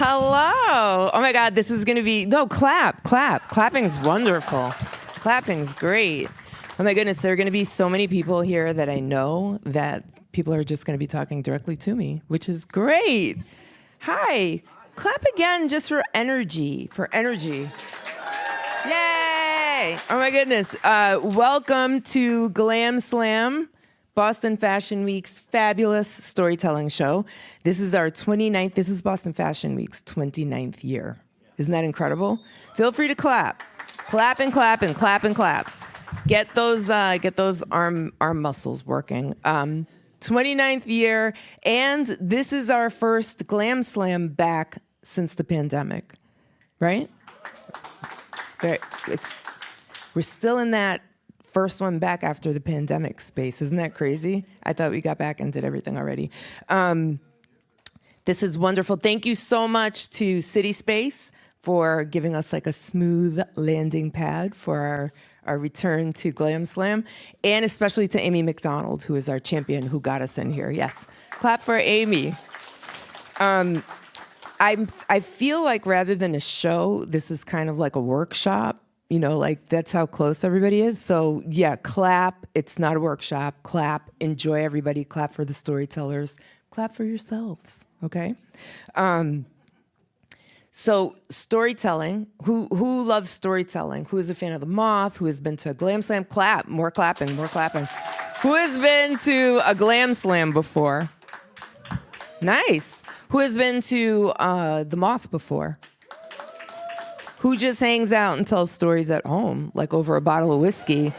Hello. Oh my God, this is going to be, no, clap. Clapping's wonderful. Clapping's great. Oh my goodness, there are going to be so many people here that I know that people are just going to be talking directly to me, which is great. Hi. Clap again just for energy, Yay. Oh my goodness. Welcome to GlamSlam, Boston Fashion Week's fabulous storytelling show. This is Boston Fashion Week's 29th year. Isn't that incredible? Feel free to clap. Clap and clap and clap and clap. Get those arm muscles working. 29th year, and this is our first GlamSlam back since the pandemic, right? We're still in that first one back after the pandemic space. Isn't that crazy? I thought we got back and did everything already. This is wonderful. Thank you so much to CitySpace for giving us like a smooth landing pad for our return to GlamSlam, and especially to Amy McDonald, who is our champion, who got us in here. Yes, clap for Amy. I feel like rather than a show, this is kind of like a workshop. You know, like that's how close everybody is. So yeah, clap. It's not a workshop. Clap. Enjoy everybody. Clap for the storytellers. Clap for yourselves. Okay. So storytelling. Who loves storytelling? Who is a fan of the Moth? Who has been to a GlamSlam? Clap. More clapping. More clapping. Who has been to a GlamSlam before? Nice. Who has been to the Moth before? Who just hangs out and tells stories at home, like over a bottle of whiskey?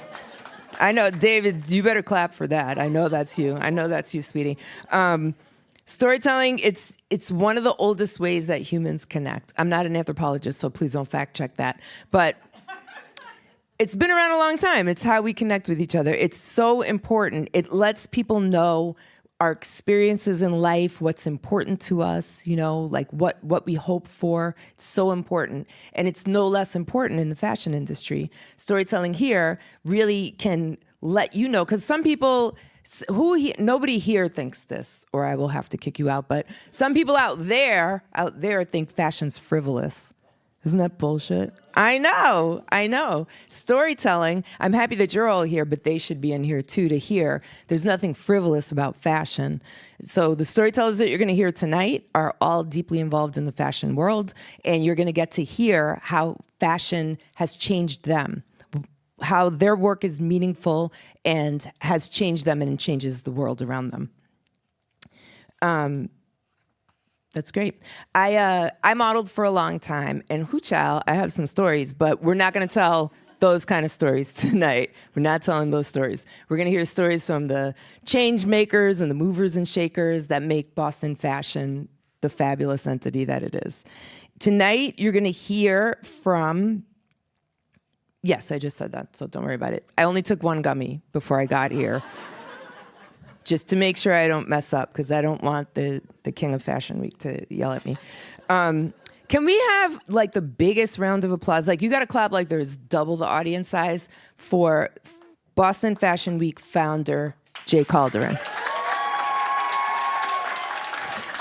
I know, David, you better clap for that. I know that's you. I know that's you, sweetie. Storytelling, it's one of the oldest ways that humans connect. I'm not an anthropologist, so please don't fact check that. But it's been around a long time. It's how we connect with each other. It's so important. It lets people know our experiences in life, what's important to us, you know, like what we hope for. It's so important. And it's no less important in the fashion industry. Storytelling here really can let you know, because some people, nobody here thinks this, or I will have to kick you out, but some people out there think fashion's frivolous. Isn't that bullshit? I know. Storytelling, I'm happy that you're all here, but they should be in here too to hear. There's nothing frivolous about fashion. So the storytellers that you're gonna hear tonight are all deeply involved in the fashion world, and you're gonna get to hear how fashion has changed them, how their work is meaningful and has changed them and changes the world around them. That's great. I modeled for a long time, and hoochow, I have some stories, but we're not going to tell those kind of stories tonight. We're not telling those stories. We're going to hear stories from the change makers and the movers and shakers that make Boston fashion the fabulous entity that it is. Tonight, you're going to hear from, yes, I just said that, so don't worry about it. I only took one gummy before I got here. Just to make sure I don't mess up, because I don't want the king of Fashion Week to yell at me. Can we have like the biggest round of applause? Like you got to clap like there's double the audience size for Boston Fashion Week founder, Jay Calderon.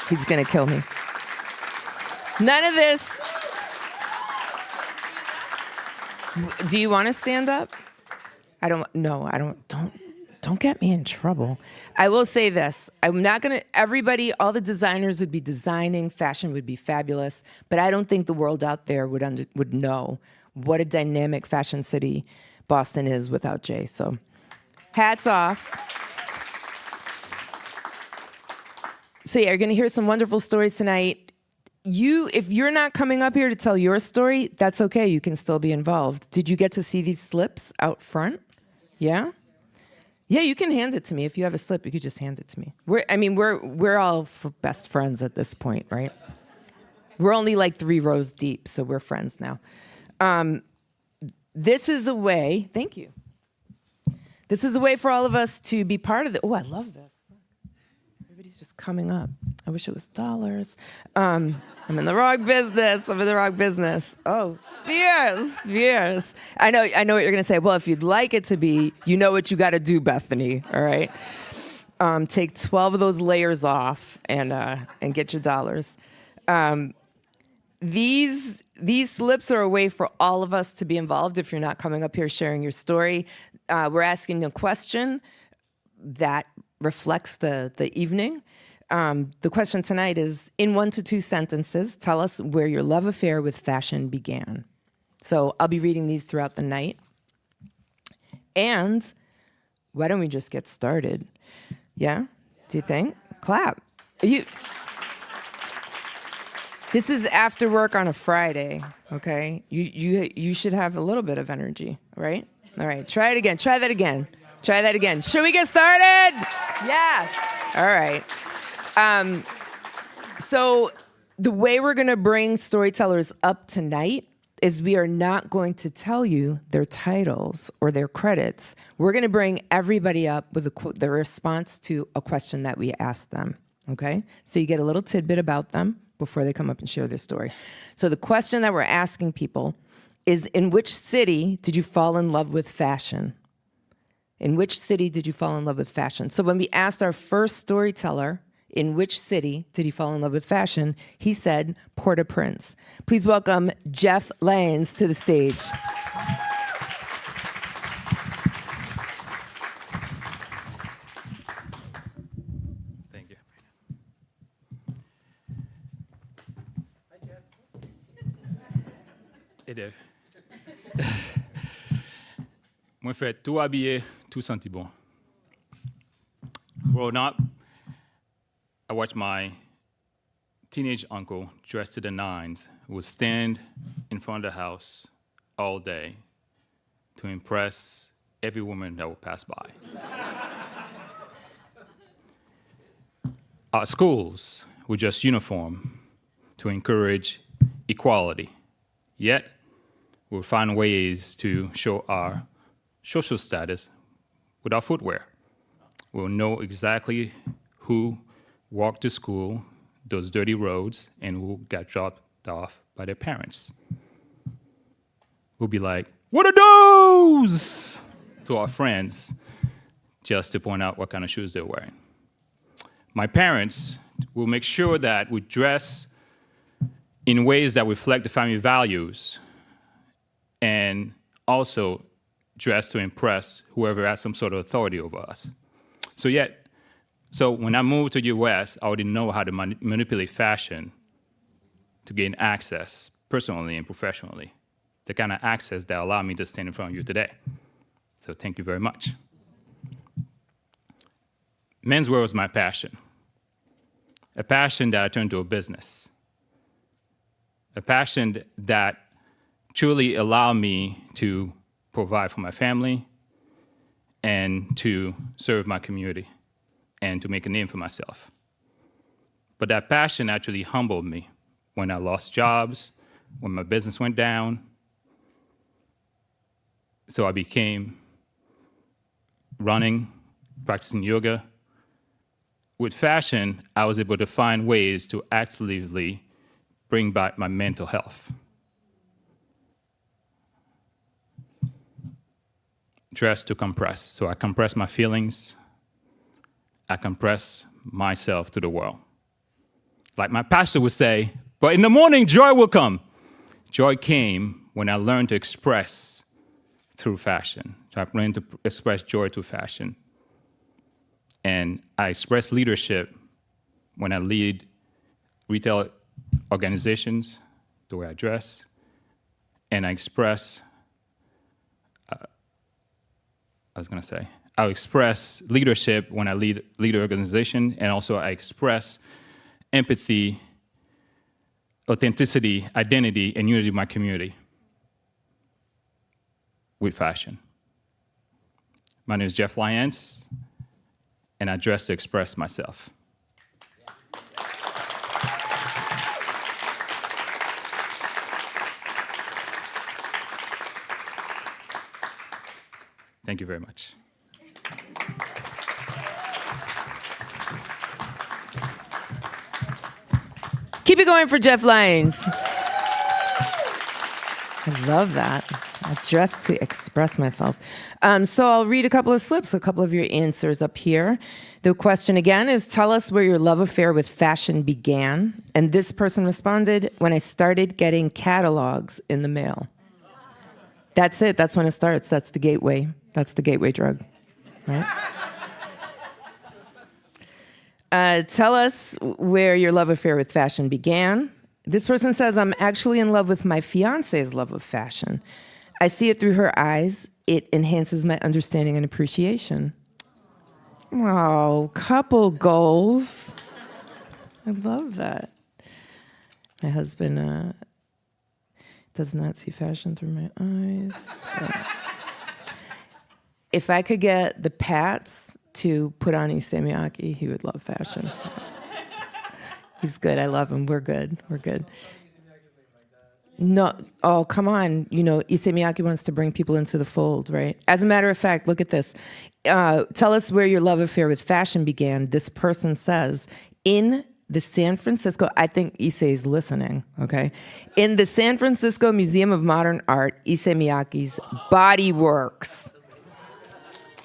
He's going to kill me. None of this. Do you want to stand up? Don't get me in trouble. I will say this. I'm not going to, all the designers would be designing, fashion would be fabulous, but I don't think the world out there would know what a dynamic fashion city Boston is without Jay. So hats off. So yeah, you're going to hear some wonderful stories tonight. If you're not coming up here to tell your story, that's okay. You can still be involved. Did you get to see these slips out front? Yeah? Yeah, you can hand it to me. If you have a slip, you could just hand it to me. We're all best friends at this point, right? We're only like 3 rows deep, so we're friends now. This is a way, thank you. This is a way for all of us to be part of it. Oh, I love this. Everybody's just coming up. I wish it was dollars. I'm in the wrong business. Oh, fierce. I know what you're gonna say. Well, if you'd like it to be, you know what you gotta do, Bethany, all right? Take 12 of those layers off and get your dollars. these slips are a way for all of us to be involved. If you're not coming up here sharing your story, we're asking a question that reflects the evening. The question tonight is, in 1 to 2 sentences, tell us where your love affair with fashion began. So I'll be reading these throughout the night. And why don't we just get started? Yeah? Do you think? Clap. This is after work on a Friday, okay? You should have a little bit of energy, right? All right, try it again. Try that again. Try that again. Should we get started? Yes. All right. So the way we're going to bring storytellers up tonight is we are not going to tell you their titles or their credits. We're going to bring everybody up with the response to a question that we asked them, okay? So you get a little tidbit about them before they come up and share their story. So the question that we're asking people is, in which city did you fall in love with fashion? In which city did you fall in love with fashion? So when we asked our first storyteller, in which city did he fall in love with fashion, he said Port-au-Prince. Please welcome Jeff Lyons to the stage. Thank you. Hi, Jeff. Et Dave. Moi, fait tout habillé, tout senti bon. Growing up, I watched my teenage uncle, dressed to the nines, who would stand in front of the house all day to impress every woman that would pass by. Our schools were just uniform to encourage equality. Yet, we would find ways to show our social status with our footwear. We'll know exactly who walked to school, those dirty roads, and who got dropped off by their parents. We'll be like, "What are those?" to our friends, just to point out what kind of shoes they're wearing. My parents will make sure that we dress in ways that reflect the family values, and also dress to impress whoever has some sort of authority over us. So when I moved to the US, I already know how to manipulate fashion to gain access, personally and professionally, the kind of access that allowed me to stand in front of you today. So thank you very much. Menswear was my passion, a passion that I turned to a business, a passion that truly allowed me to provide for my family and to serve my community and to make a name for myself. But that passion actually humbled me when I lost jobs, when my business went down. So I became running, practicing yoga. With fashion, I was able to find ways to actively bring back my mental health. Dress to compress. So I compress my feelings. I compress myself to the world. Like my pastor would say, but in the morning, joy will come. Joy came when I learned to express through fashion. So I learned to express joy through fashion. And I express leadership when I lead retail organizations, the way I dress. And I express, I express leadership when I lead an organization, and also I express empathy, authenticity, identity, and unity of my community with fashion. My name is Jeff Lyons, and I dress to express myself. Thank you very much. Keep it going for Jeff Lyons. I love that. I dress to express myself. So I'll read a couple of slips, a couple of your answers up here. The question again is, tell us where your love affair with fashion began. And this person responded, when I started getting catalogs in the mail. That's it. That's when it starts. That's the gateway. That's the gateway drug, right? Tell us where your love affair with fashion began. This person says, I'm actually in love with my fiance's love of fashion. I see it through her eyes. It enhances my understanding and appreciation. Oh, couple goals. I love that. My husband does not see fashion through my eyes. If I could get the Pats to put on Issey Miyake, he would love fashion. He's good. I love him. We're good. We're good. No, oh, come on. You know, Issey Miyake wants to bring people into the fold, right? As a matter of fact, look at this. Tell us where your love affair with fashion began. This person says, in the San Francisco, I think Issei is listening, okay? In the San Francisco Museum of Modern Art, Issey Miyake's Body Works.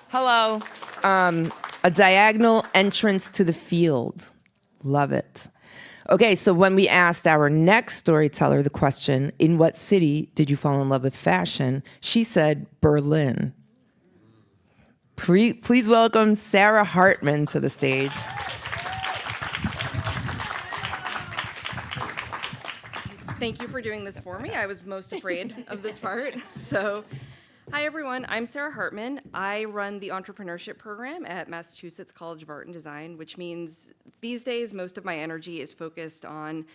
Hello. A diagonal entrance to the field. Love it. Okay, so when we asked our next storyteller the question, in what city did you fall in love with fashion? She said Berlin. Please welcome Sarah Hartman to the stage. Thank you for doing this for me. I was most afraid of this part. So, hi everyone, I'm Sarah Hartman. I run the entrepreneurship program at Massachusetts College of Art and Design, which means these days most of my energy is focused on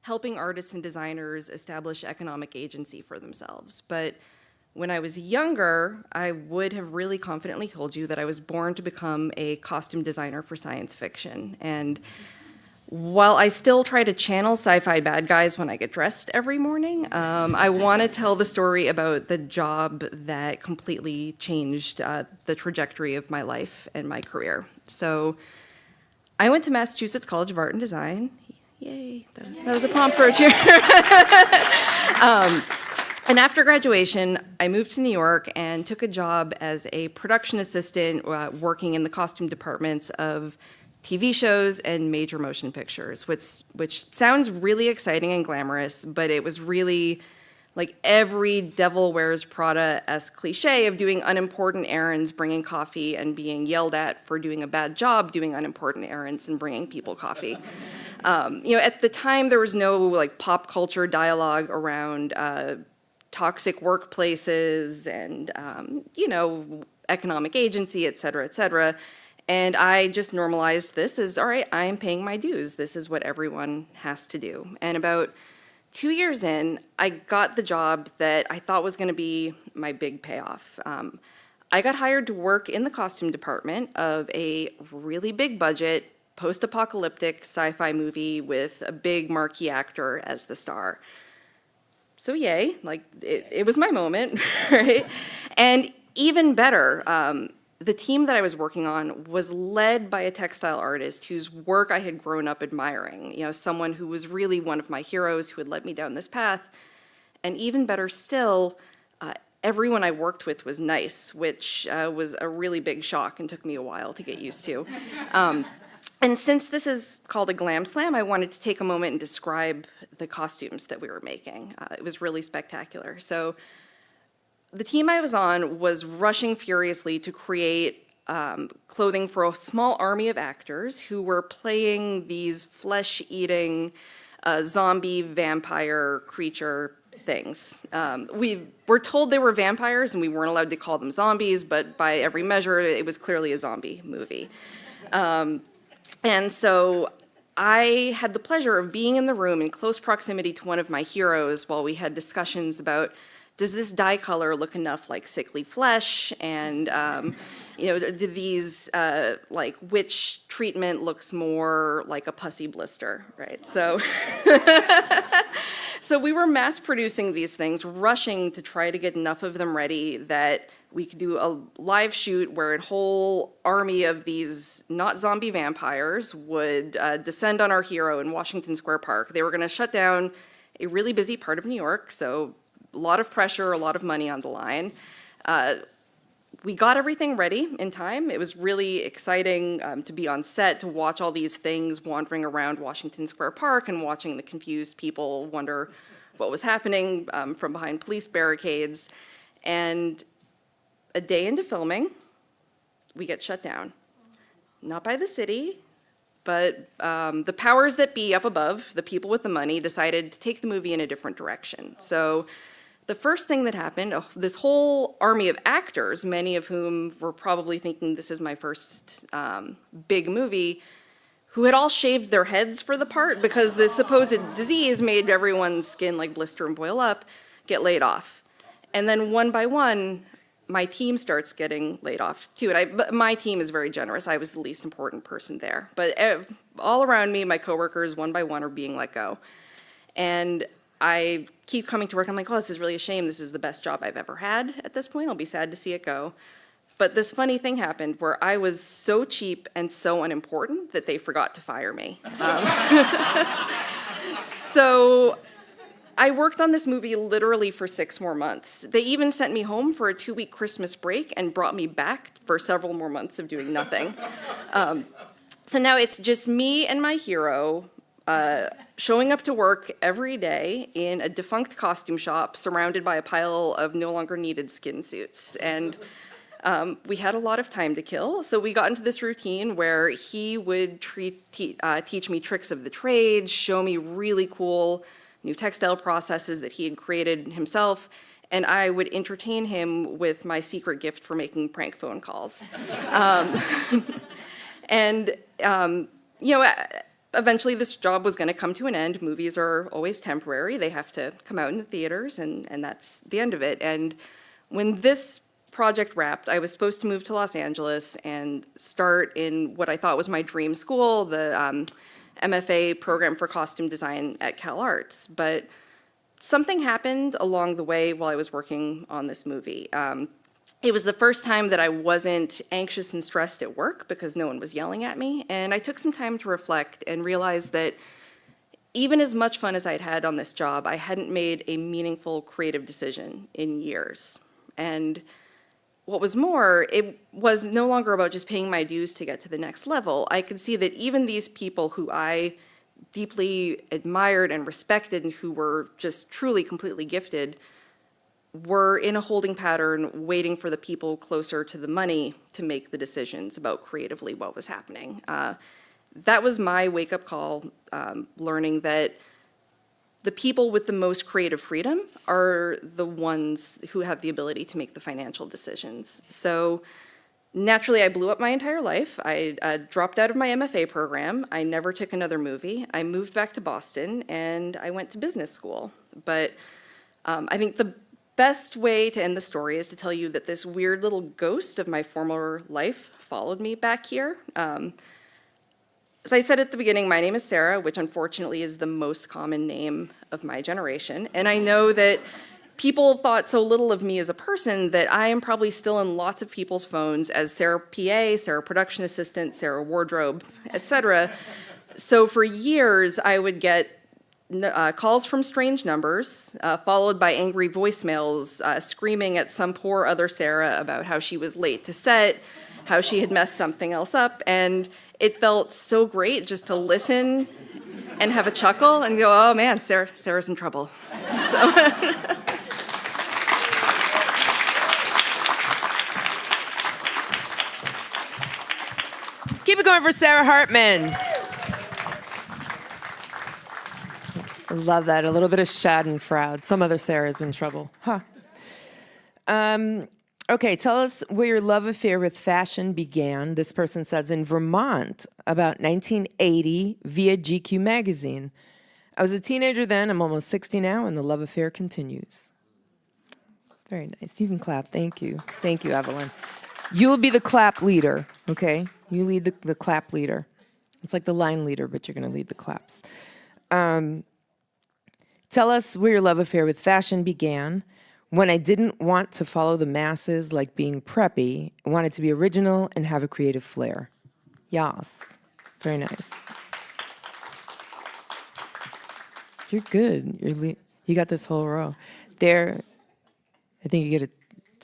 helping artists and designers establish economic agency for themselves. But when I was younger, I would have really confidently told you that I was born to become a costume designer for science fiction. And while I still try to channel sci-fi bad guys when I get dressed every morning, I want to tell the story about the job that completely changed the trajectory of my life and my career. So I went to Massachusetts College of Art and Design. Yay, that was a prompt for a cheer. And after graduation, I moved to New York and took a job as a production assistant working in the costume departments of TV shows and major motion pictures, which sounds really exciting and glamorous, but it was really like every Devil Wears Prada-esque cliche of doing unimportant errands, bringing coffee, and being yelled at for doing a bad job doing unimportant errands and bringing people coffee. At the time, there was no like pop culture dialogue around toxic workplaces and economic agency, et cetera, et cetera. And I just normalized this as, all right, I am paying my dues. This is what everyone has to do. And about 2 years in, I got the job that I thought was going to be my big payoff. I got hired to work in the costume department of a really big budget, post-apocalyptic sci-fi movie with a big marquee actor as the star. So yay, like it was my moment, right? And even better, the team that I was working on was led by a textile artist whose work I had grown up admiring, someone who was really one of my heroes who had led me down this path. And even better still, everyone I worked with was nice, which was a really big shock and took me a while to get used to. And since this is called a GlamSlam, I wanted to take a moment and describe the costumes that we were making. It was really spectacular. So the team I was on was rushing furiously to create clothing for a small army of actors who were playing these flesh-eating zombie vampire creature things. We were told they were vampires and we weren't allowed to call them zombies, but by every measure, it was clearly a zombie movie. And so I had the pleasure of being in the room in close proximity to one of my heroes while we had discussions about, does this dye color look enough like sickly flesh? And, do these, which treatment looks more like a pussy blister, right? So, so we were mass producing these things, rushing to try to get enough of them ready that we could do a live shoot where a whole army of these not zombie vampires would descend on our hero in Washington Square Park. They were gonna shut down a really busy part of New York, so lot of pressure, a lot of money on the line. We got everything ready in time. It was really exciting to be on set, to watch all these things wandering around Washington Square Park and watching the confused people wonder what was happening from behind police barricades. And a day into filming, we get shut down. Not by the city, but the powers that be up above, the people with the money, decided to take the movie in a different direction. So the first thing that happened, this whole army of actors, many of whom were probably thinking this is my first big movie, who had all shaved their heads for the part because the supposed disease made everyone's skin like blister and boil up, get laid off. And then one by one, my team starts getting laid off too. But my team is very generous. I was the least important person there. But all around me, my coworkers, one by one, are being let go. And I keep coming to work. I'm like, oh, this is really a shame. This is the best job I've ever had at this point. I'll be sad to see it go. But this funny thing happened where I was so cheap and so unimportant that they forgot to fire me. So I worked on this movie literally for 6 more months. They even sent me home for a 2-week Christmas break and brought me back for several more months of doing nothing. So now it's just me and my hero showing up to work every day in a defunct costume shop surrounded by a pile of no longer needed skin suits. And we had a lot of time to kill, so we got into this routine where he would teach me tricks of the trade, show me really cool new textile processes that he had created himself, and I would entertain him with my secret gift for making prank phone calls. Eventually this job was going to come to an end. Movies are always temporary. They have to come out in the theaters, and that's the end of it. And when this project wrapped, I was supposed to move to Los Angeles and start in what I thought was my dream school, the MFA program for costume design at Cal Arts. But something happened along the way while I was working on this movie. It was the first time that I wasn't anxious and stressed at work because no one was yelling at me. And I took some time to reflect and realize that even as much fun as I'd had on this job, I hadn't made a meaningful creative decision in years. And what was more, it was no longer about just paying my dues to get to the next level. I could see that even these people who I deeply admired and respected and who were just truly completely gifted were in a holding pattern waiting for the people closer to the money to make the decisions about creatively what was happening. That was my wake-up call, learning that the people with the most creative freedom are the ones who have the ability to make the financial decisions. So naturally, I blew up my entire life. I dropped out of my MFA program. I never took another movie. I moved back to Boston, and I went to business school. But I think the best way to end the story is to tell you that this weird little ghost of my former life followed me back here. As I said at the beginning, my name is Sarah, which unfortunately is the most common name of my generation. And I know that people thought so little of me as a person that I am probably still in lots of people's phones as Sarah PA, Sarah production assistant, Sarah wardrobe, etc. So for years, I would get calls from strange numbers, followed by angry voicemails screaming at some poor other Sarah about how she was late to set, how she had messed something else up, and it felt so great just to listen and have a chuckle and go, oh man, Sarah's in trouble. So Keep it going for Sarah Hartman. I love that. A little bit of schadenfreude. Some other Sarah's in trouble. Huh. Okay, tell us where your love affair with fashion began. This person says in Vermont, about 1980, via GQ magazine. I was a teenager then. I'm almost 60 now, and the love affair continues. Very nice. You can clap. Thank you. Thank you, Evelyn. You'll be the clap leader, okay? You lead the clap leader. It's like the line leader, but you're going to lead the claps. Tell us where your love affair with fashion began. When I didn't want to follow the masses like being preppy, I wanted to be original and have a creative flair. Yas. Very nice. You're good. You got this whole row. There, I think you get to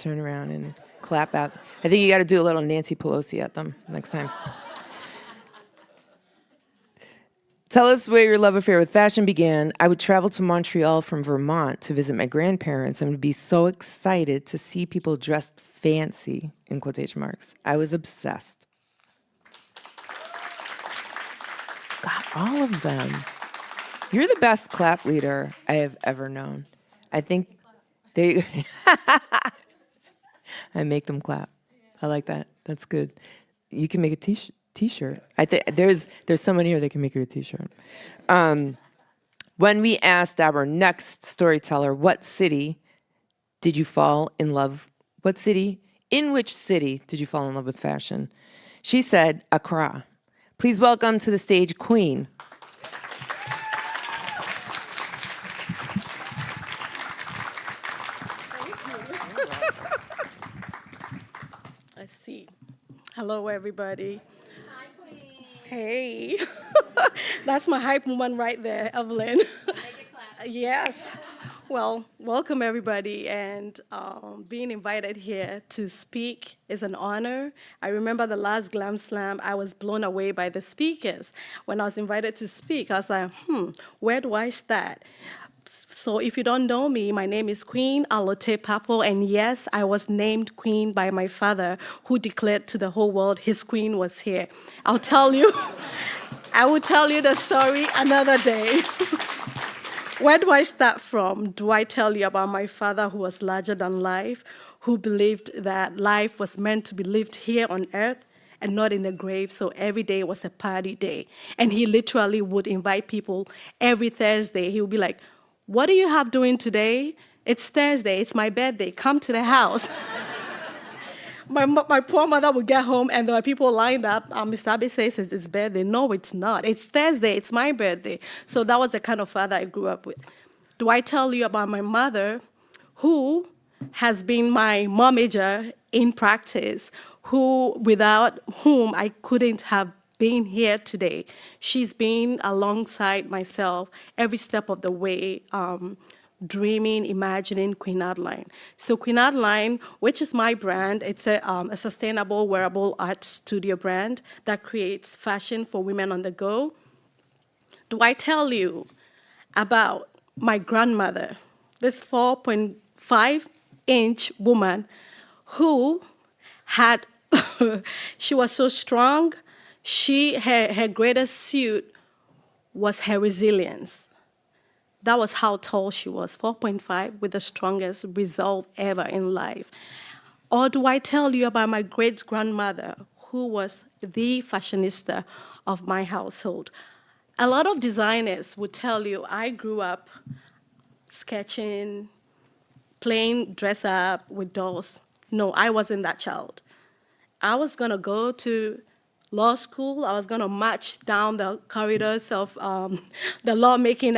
turn around and clap out. I think you got to do a little Nancy Pelosi at them next time. Tell us where your love affair with fashion began. I would travel to Montreal from Vermont to visit my grandparents and would be so excited to see people dressed fancy, in quotation marks. I was obsessed. God, all of them. You're the best clap leader I have ever known. I think they... I make them clap. I like that. That's good. You can make a t-shirt. I think there's someone here that can make you a t-shirt. When we asked our next storyteller, what city did you fall in love? In which city did you fall in love with fashion? She said, Accra. Please welcome to the stage, Queen. Let's see. Hello, everybody. Hi, Queen. Hey. That's my hype woman right there, Evelyn. Make it clap. Yes. Well, welcome, everybody. And being invited here to speak is an honor. I remember the last GlamSlam, I was blown away by the speakers. When I was invited to speak, I was like, where do I start? So if you don't know me, my name is Queen Alote Papo, and yes, I was named Queen by my father, who declared to the whole world his queen was here. I will tell you the story another day. Where do I start from? Do I tell you about my father, who was larger than life, who believed that life was meant to be lived here on earth and not in the grave, so every day was a party day. And he literally would invite people every Thursday. He would be like, what do you have doing today? It's Thursday, it's my birthday, come to the house. My poor mother would get home and there were people lined up. Mr. Abe says it's his birthday. No, it's not. It's Thursday, it's my birthday. So that was the kind of father I grew up with. Do I tell you about my mother, who has been my momager in practice, without whom I couldn't have been here today. She's been alongside myself every step of the way, dreaming, imagining Queen Adeline. So Queen Adeline, which is my brand, it's a sustainable wearable art studio brand that creates fashion for women on the go. Do I tell you about my grandmother, this 4.5-inch woman who had, she was so strong. Her greatest suit was her resilience. That was how tall she was, 4.5, with the strongest resolve ever in life. Or do I tell you about my great-grandmother, who was the fashionista of my household? A lot of designers would tell you, I grew up sketching, playing dress-up with dolls. No, I wasn't that child. I was going to go to law school. I was going to march down the corridors of the lawmaking,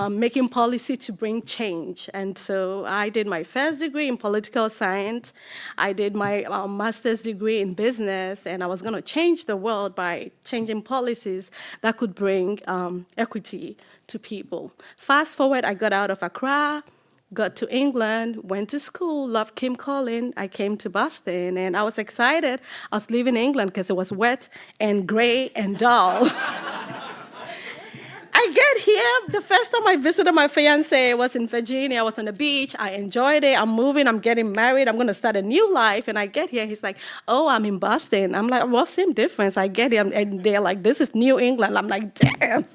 making policy to bring change. And so I did my first degree in political science. I did my master's degree in business, and I was going to change the world by changing policies that could bring equity to people. Fast forward, I got out of Accra, got to England, went to school, love came calling. I came to Boston, and I was excited. I was leaving England because it was wet and gray and dull. I get here, the first time I visited my fiancé was in Virginia. I was on the beach. I enjoyed it. I'm moving. I'm getting married. I'm going to start a new life. And I get here. He's like, oh, I'm in Boston. I'm like, well, same difference. I get here. And they're like, this is New England. I'm like, damn.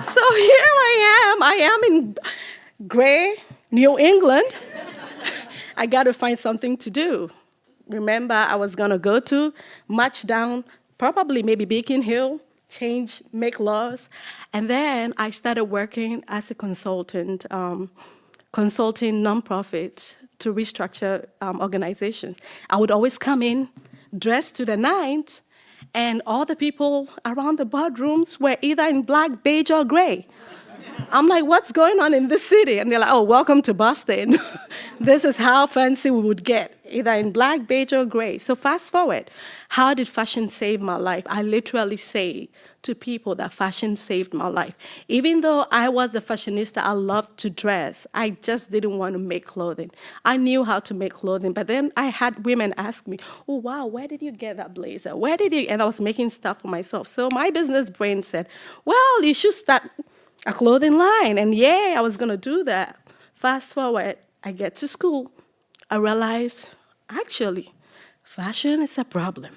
So here I am in gray New England. I got to find something to do. Remember, I was going to go to march down, probably maybe Beacon Hill, change, make laws. And then I started working as a consultant, consulting nonprofits to restructure organizations. I would always come in dressed to the nines, and all the people around the boardrooms were either in black, beige, or gray. I'm like, what's going on in this city? And they're like, oh, welcome to Boston. This is how fancy we would get. either in black, beige, or gray. So fast forward, how did fashion save my life? I literally say to people that fashion saved my life. Even though I was a fashionista, I loved to dress. I just didn't want to make clothing. I knew how to make clothing, but then I had women ask me, oh, wow, where did you get that blazer? Where did you? And I was making stuff for myself. So my business brain said, well, you should start a clothing line. And yeah, I was going to do that. Fast forward, I get to school. I realize, actually, fashion is a problem.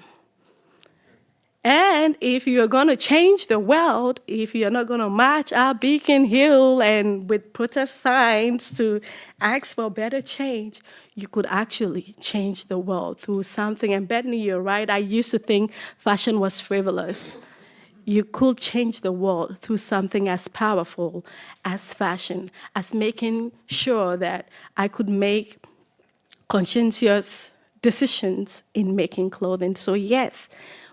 And if you're going to change the world, if you're not going to march out Beacon Hill and with protest signs to ask for better change, you could actually change the world through something. And Bethany, you're right. I used to think fashion was frivolous. You could change the world through something as powerful as fashion, as making sure that I could make conscientious decisions in making clothing. So yes,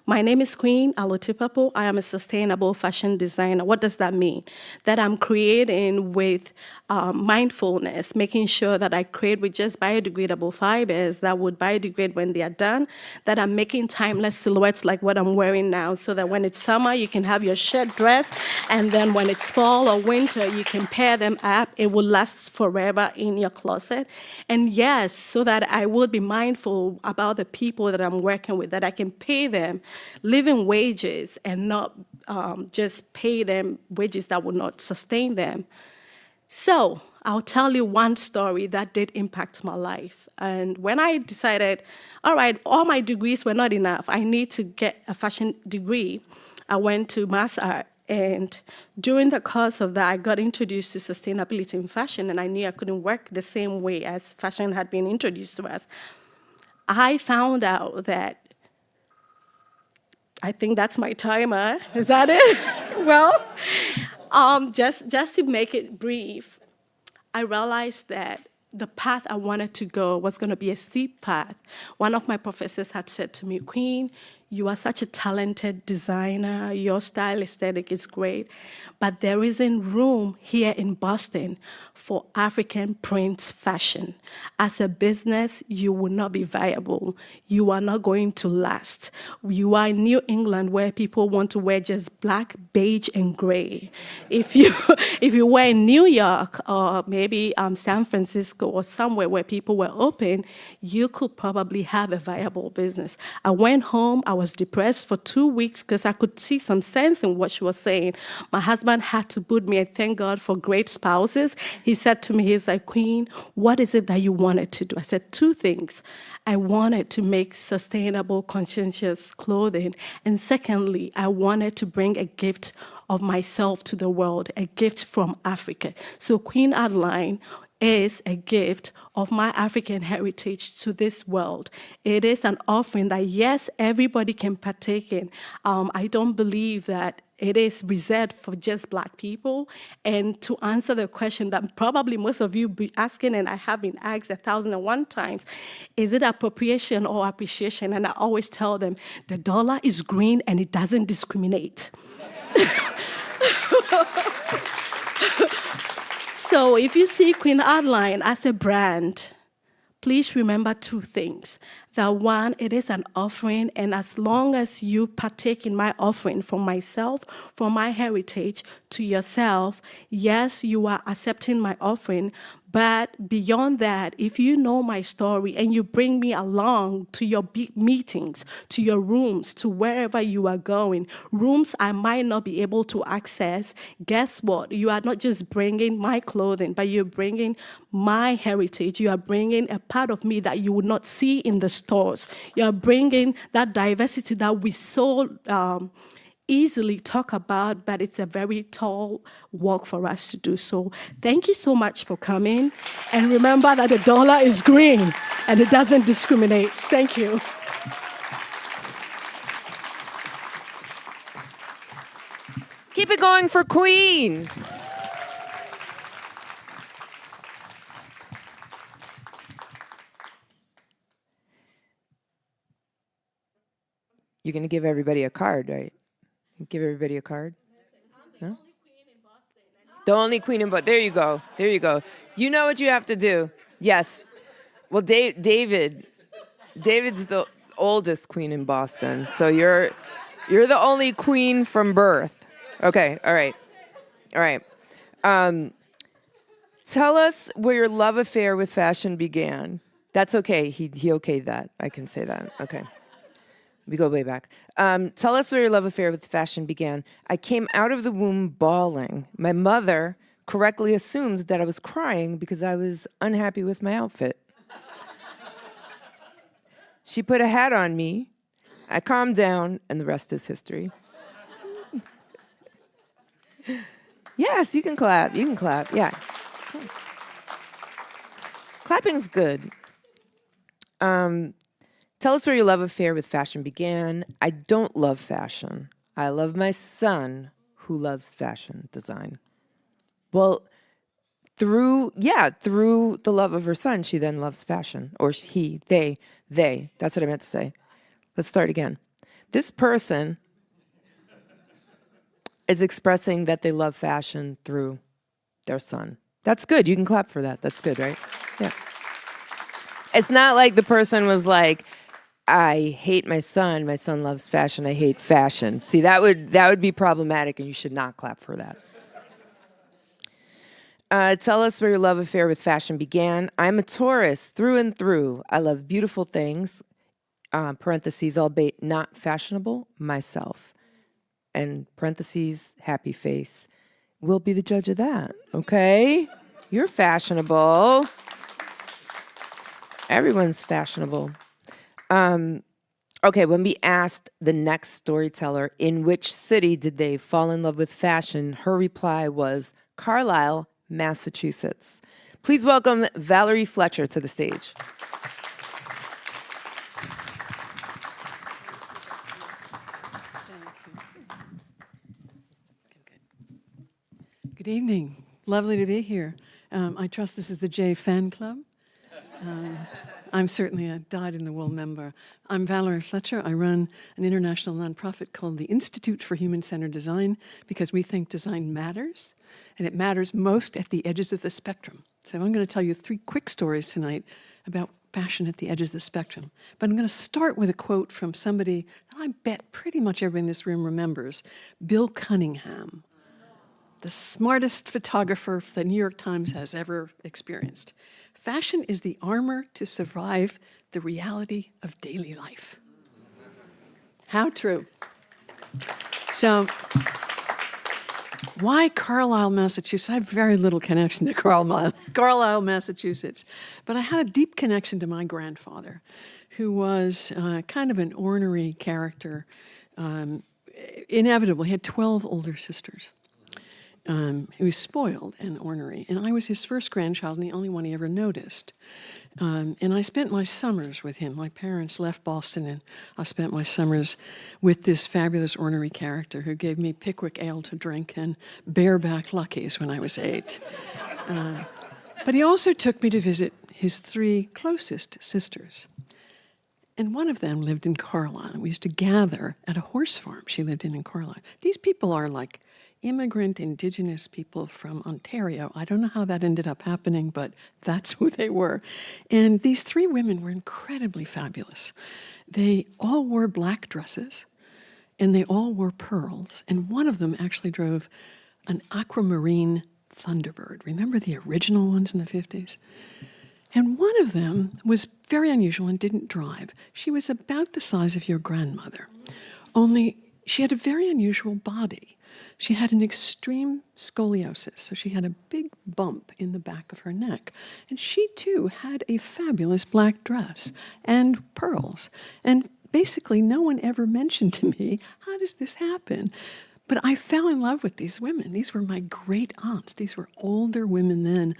my name is Queen Alotipapo. I am a sustainable fashion designer. What does that mean? That I'm creating with mindfulness, making sure that I create with just biodegradable fibers that would biodegrade when they are done, that I'm making timeless silhouettes like what I'm wearing now, so that when it's summer, you can have your shirt dress, and then when it's fall or winter, you can pair them up. It will last forever in your closet. And yes, so that I will be mindful about the people that I'm working with, that I can pay them living wages and not just pay them wages that will not sustain them. So I'll tell you one story that did impact my life. And when I decided, all right, all my degrees were not enough, I need to get a fashion degree, I went to Mass Art. And during the course of that, I got introduced to sustainability in fashion, and I knew I couldn't work the same way as fashion had been introduced to us. I found out that, I think that's my timer. Is that it? Well, just to make it brief, I realized that the path I wanted to go was going to be a steep path. One of my professors had said to me, Queen, you are such a talented designer, your style aesthetic is great, but there isn't room here in Boston for African prints fashion. As a business, you will not be viable. You are not going to last. You are in New England where people want to wear just black, beige, and gray. If you were in New York or maybe San Francisco or somewhere where people were open, you could probably have a viable business. I went home, I was depressed for 2 weeks because I could see some sense in what she was saying. My husband had to put me, and thank God for great spouses. He said to me, he's like, Queen, what is it that you wanted to do? I said, 2 things. I wanted to make sustainable, conscientious clothing. And secondly, I wanted to bring a gift of myself to the world, a gift from Africa. So Queen Adeline is a gift of my African heritage to this world. It is an offering that, yes, everybody can partake in. I don't believe that it is reserved for just Black people. And to answer the question that probably most of you be asking, and I have been asked 1,001 times, is it appropriation or appreciation? And I always tell them, the dollar is green and it doesn't discriminate. So if you see Queen Adeline as a brand, please remember 2 things. That one, it is an offering, and as long as you partake in my offering from myself, from my heritage to yourself, yes, you are accepting my offering, but beyond that, if you know my story and you bring me along to your meetings, to your rooms, to wherever you are going, rooms I might not be able to access, guess what? You are not just bringing my clothing, but you're bringing my heritage. You are bringing a part of me that you would not see in the stores. You are bringing that diversity that we so easily talk about, but it's a very tall walk for us to do. So thank you so much for coming. And remember that the dollar is green and it doesn't discriminate. Thank you. Keep it going for Queen. You're going to give everybody a card, right? Give everybody a card? No? The only queen in Boston. There you go. There you go. You know what you have to do. Yes. Well, David, David's the oldest queen in Boston, so you're the only queen from birth. Okay, all right. All right. Tell us where your love affair with fashion began. That's okay. He okayed that. I can say that. Okay. We go way back. Tell us where your love affair with fashion began. I came out of the womb bawling. My mother correctly assumes that I was crying because I was unhappy with my outfit. She put a hat on me. I calmed down, and the rest is history. Yes, you can clap. You can clap. Yeah. Clapping's good. Tell us where your love affair with fashion began. I don't love fashion. I love my son who loves fashion design. Well, through the love of her son, she then loves fashion. Or he, they. That's what I meant to say. Let's start again. This person is expressing that they love fashion through their son. That's good. You can clap for that. That's good, right? Yeah. It's not like the person was like, I hate my son loves fashion, I hate fashion. See, that would be problematic, and you should not clap for that. Tell us where your love affair with fashion began. I'm a Taurus through and through. I love beautiful things, parentheses, albeit not fashionable, myself. And parentheses, happy face. We'll be the judge of that, okay? You're fashionable. Everyone's fashionable. Okay, when we asked the next storyteller in which city did they fall in love with fashion, her reply was Carlisle, Massachusetts. Please welcome Valerie Fletcher to the stage. Good evening. Lovely to be here. I trust this is the J Fan Club. I'm certainly a dyed-in-the-wool member. I'm Valerie Fletcher. I run an international nonprofit called the Institute for Human-Centered Design because we think design matters, and it matters most at the edges of the spectrum. So I'm going to tell you 3 quick stories tonight about fashion at the edges of the spectrum. But I'm going to start with a quote from somebody that I bet pretty much everyone in this room remembers, Bill Cunningham, the smartest photographer the New York Times has ever experienced. Fashion is the armor to survive the reality of daily life. How true. So, why Carlisle, Massachusetts? I have very little connection to Carlisle, Massachusetts. But I had a deep connection to my grandfather, who was kind of an ornery character. Inevitable. He had 12 older sisters. He was spoiled and ornery, and I was his first grandchild and the only one he ever noticed. And I spent my summers with him. My parents left Boston, and I spent my summers with this fabulous ornery character who gave me Pickwick ale to drink and bareback Luckies when I was 8. But he also took me to visit his 3 closest sisters. And one of them lived in Carlisle. We used to gather at a horse farm she lived in Carlisle. These people are like immigrant indigenous people from Ontario. I don't know how that ended up happening, but that's who they were. And these 3 women were incredibly fabulous. They all wore black dresses, and they all wore pearls. And one of them actually drove an aquamarine Thunderbird. Remember the original ones in the 50s? And one of them was very unusual and didn't drive. She was about the size of your grandmother, only she had a very unusual body. She had an extreme scoliosis, so she had a big bump in the back of her neck. And she, too, had a fabulous black dress and pearls. And basically, no one ever mentioned to me, how does this happen? But I fell in love with these women. These were my great aunts. These were older women then,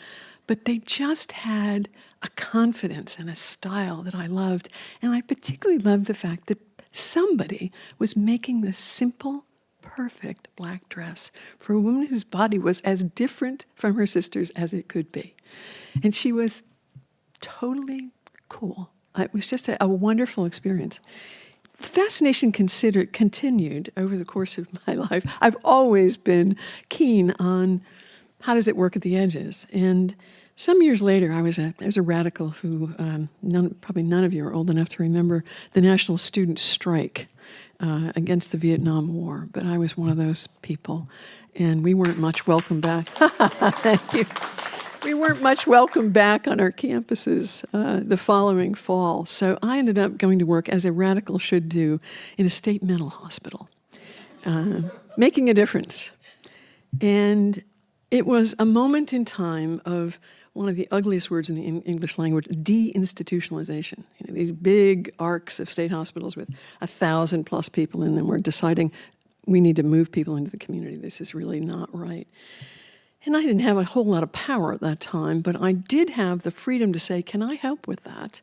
but they just had a confidence and a style that I loved. And I particularly loved the fact that somebody was making this simple, perfect black dress for a woman whose body was as different from her sister's as it could be. And she was totally cool. It was just a wonderful experience. Fascination continued over the course of my life. I've always been keen on how does it work at the edges. And Some years later, I was a radical who, probably none of you are old enough to remember the National Student Strike against the Vietnam War, but I was one of those people, and we weren't much welcome back. Thank you. We weren't much welcome back on our campuses the following fall, so I ended up going to work, as a radical should do, in a state mental hospital, making a difference. And it was a moment in time of one of the ugliest words in the English language, deinstitutionalization. You know, these big arcs of state hospitals with 1,000+ people in them were deciding we need to move people into the community. This is really not right. And I didn't have a whole lot of power at that time, but I did have the freedom to say, can I help with that?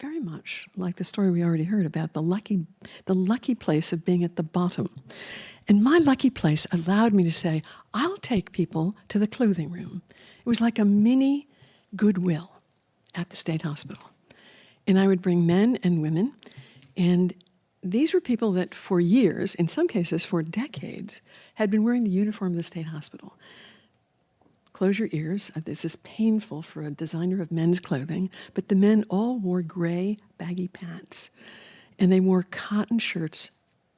Very much like the story we already heard about, the lucky place of being at the bottom. And my lucky place allowed me to say, I'll take people to the clothing room. It was like a mini Goodwill at the state hospital. And I would bring men and women, and these were people that for years, in some cases for decades, had been wearing the uniform of the state hospital. Close your ears. This is painful for a designer of men's clothing, but the men all wore gray, baggy pants, and they wore cotton shirts,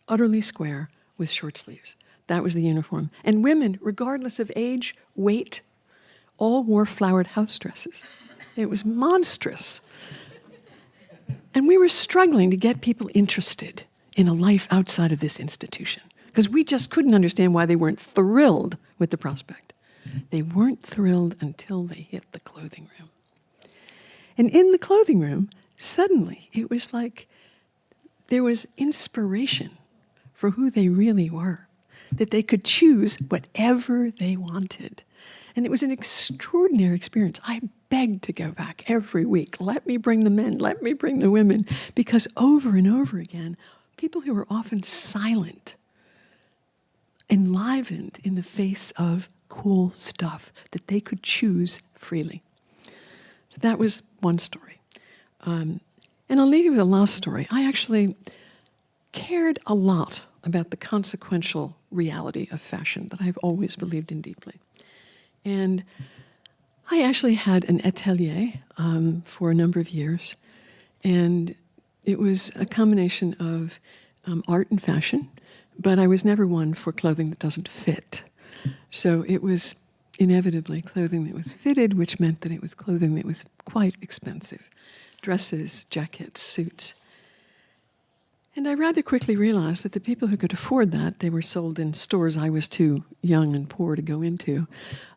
utterly square, with short sleeves. That was the uniform. And women, regardless of age, weight, all wore flowered house dresses. It was monstrous. And we were struggling to get people interested in a life outside of this institution, because we just couldn't understand why they weren't thrilled with the prospect. They weren't thrilled until they hit the clothing room. And in the clothing room, suddenly, it was like there was inspiration for who they really were, that they could choose whatever they wanted. And it was an extraordinary experience. I begged to go back every week. Let me bring the men, let me bring the women, because over and over again, people who were often silent, enlivened in the face of cool stuff that they could choose freely. So that was one story. And I'll leave you with a last story. I actually cared a lot about the consequential reality of fashion that I've always believed in deeply. And I actually had an atelier for a number of years, and it was a combination of art and fashion, but I was never one for clothing that doesn't fit. So it was inevitably clothing that was fitted, which meant that it was clothing that was quite expensive. Dresses, jackets, suits. And I rather quickly realized that the people who could afford that, they were sold in stores I was too young and poor to go into.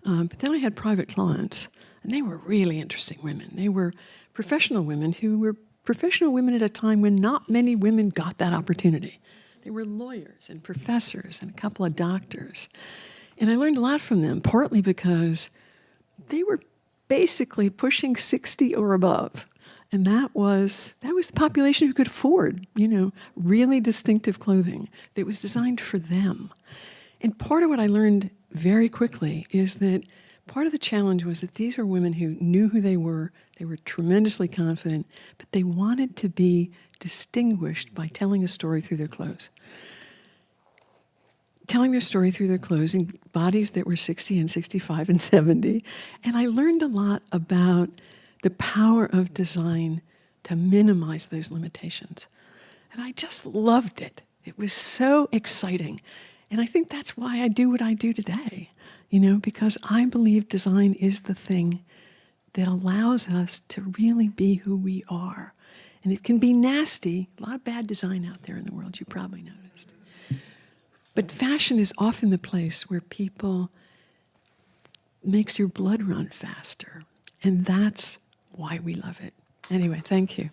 But then I had private clients, and they were really interesting women. They were professional women who were professional women at a time when not many women got that opportunity. They were lawyers and professors and a couple of doctors. And I learned a lot from them, partly because they were basically pushing 60 or above. And that was the population who could afford, really distinctive clothing that was designed for them. And part of what I learned very quickly is that part of the challenge was that these were women who knew who they were tremendously confident, but they wanted to be distinguished by telling a story through their clothes. Telling their story through their clothes in bodies that were 60 and 65 and 70. And I learned a lot about the power of design to minimize those limitations. And I just loved it. It was so exciting. And I think that's why I do what I do today, because I believe design is the thing that allows us to really be who we are. And it can be nasty, a lot of bad design out there in the world, you probably noticed. But fashion is often the place where people makes your blood run faster. And that's why we love it. Anyway, thank you.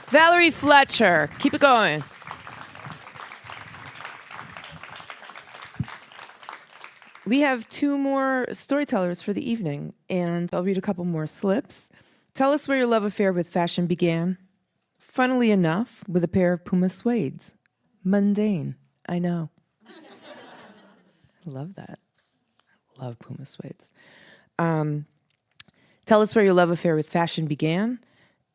Valerie Fletcher, keep it going. We have 2 more storytellers for the evening, and I'll read a couple more slips. Tell us where your love affair with fashion began. Funnily enough, with a pair of Puma suedes. Mundane, I know. I love that. I love Puma suedes. Tell us where your love affair with fashion began.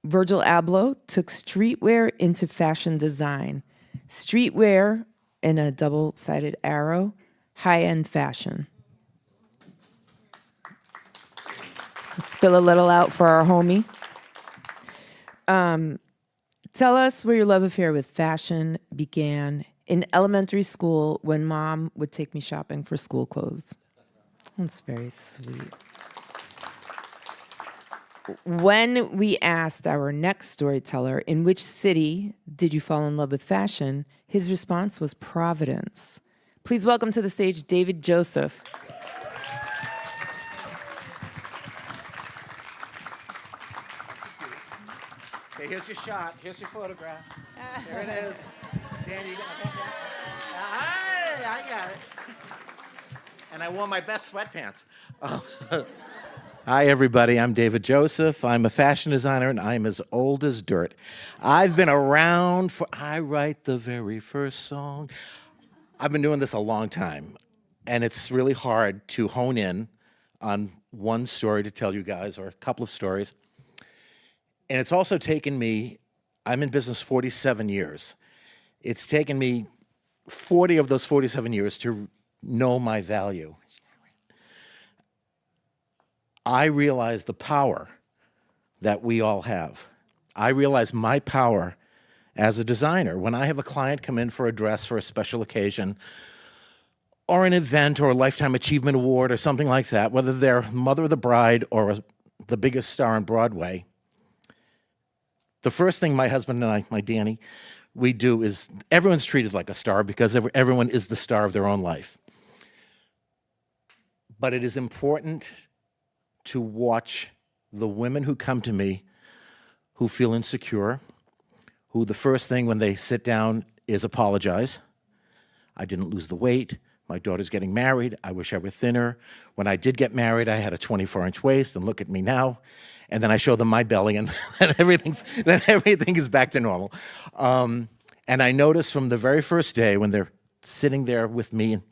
Virgil Abloh took streetwear into fashion design. Streetwear in a double-sided arrow, high-end fashion. Spill a little out for our homie. Tell us where your love affair with fashion began in elementary school when Mom would take me shopping for school clothes. That's very sweet. When we asked our next storyteller, in which city did you fall in love with fashion, his response was Providence. Please welcome to the stage David Joseph. Okay, here's your shot. Here's your photograph. There it is. Dan, you got that? I got it. And I wore my best sweatpants. Hi, everybody. I'm David Joseph. I'm a fashion designer, and I'm as old as dirt. I've been around I write the very first song. I've been doing this a long time, and it's really hard to hone in on one story to tell you guys, or a couple of stories. And it's also taken me, I'm in business 47 years. It's taken me 40 of those 47 years to know my value. I realize the power that we all have. I realize my power as a designer. When I have a client come in for a dress for a special occasion, or an event, or a Lifetime Achievement Award, or something like that, whether they're mother of the bride or the biggest star on Broadway, the first thing my husband and I, my Danny, we do is, everyone's treated like a star because everyone is the star of their own life. But it is important to watch the women who come to me who feel insecure, who the first thing when they sit down is apologize. I didn't lose the weight. My daughter's getting married. I wish I were thinner. When I did get married, I had a 24-inch waist, and look at me now. And then I show them my belly, and then everything is back to normal. And I noticed from the very first day when they're sitting there with me and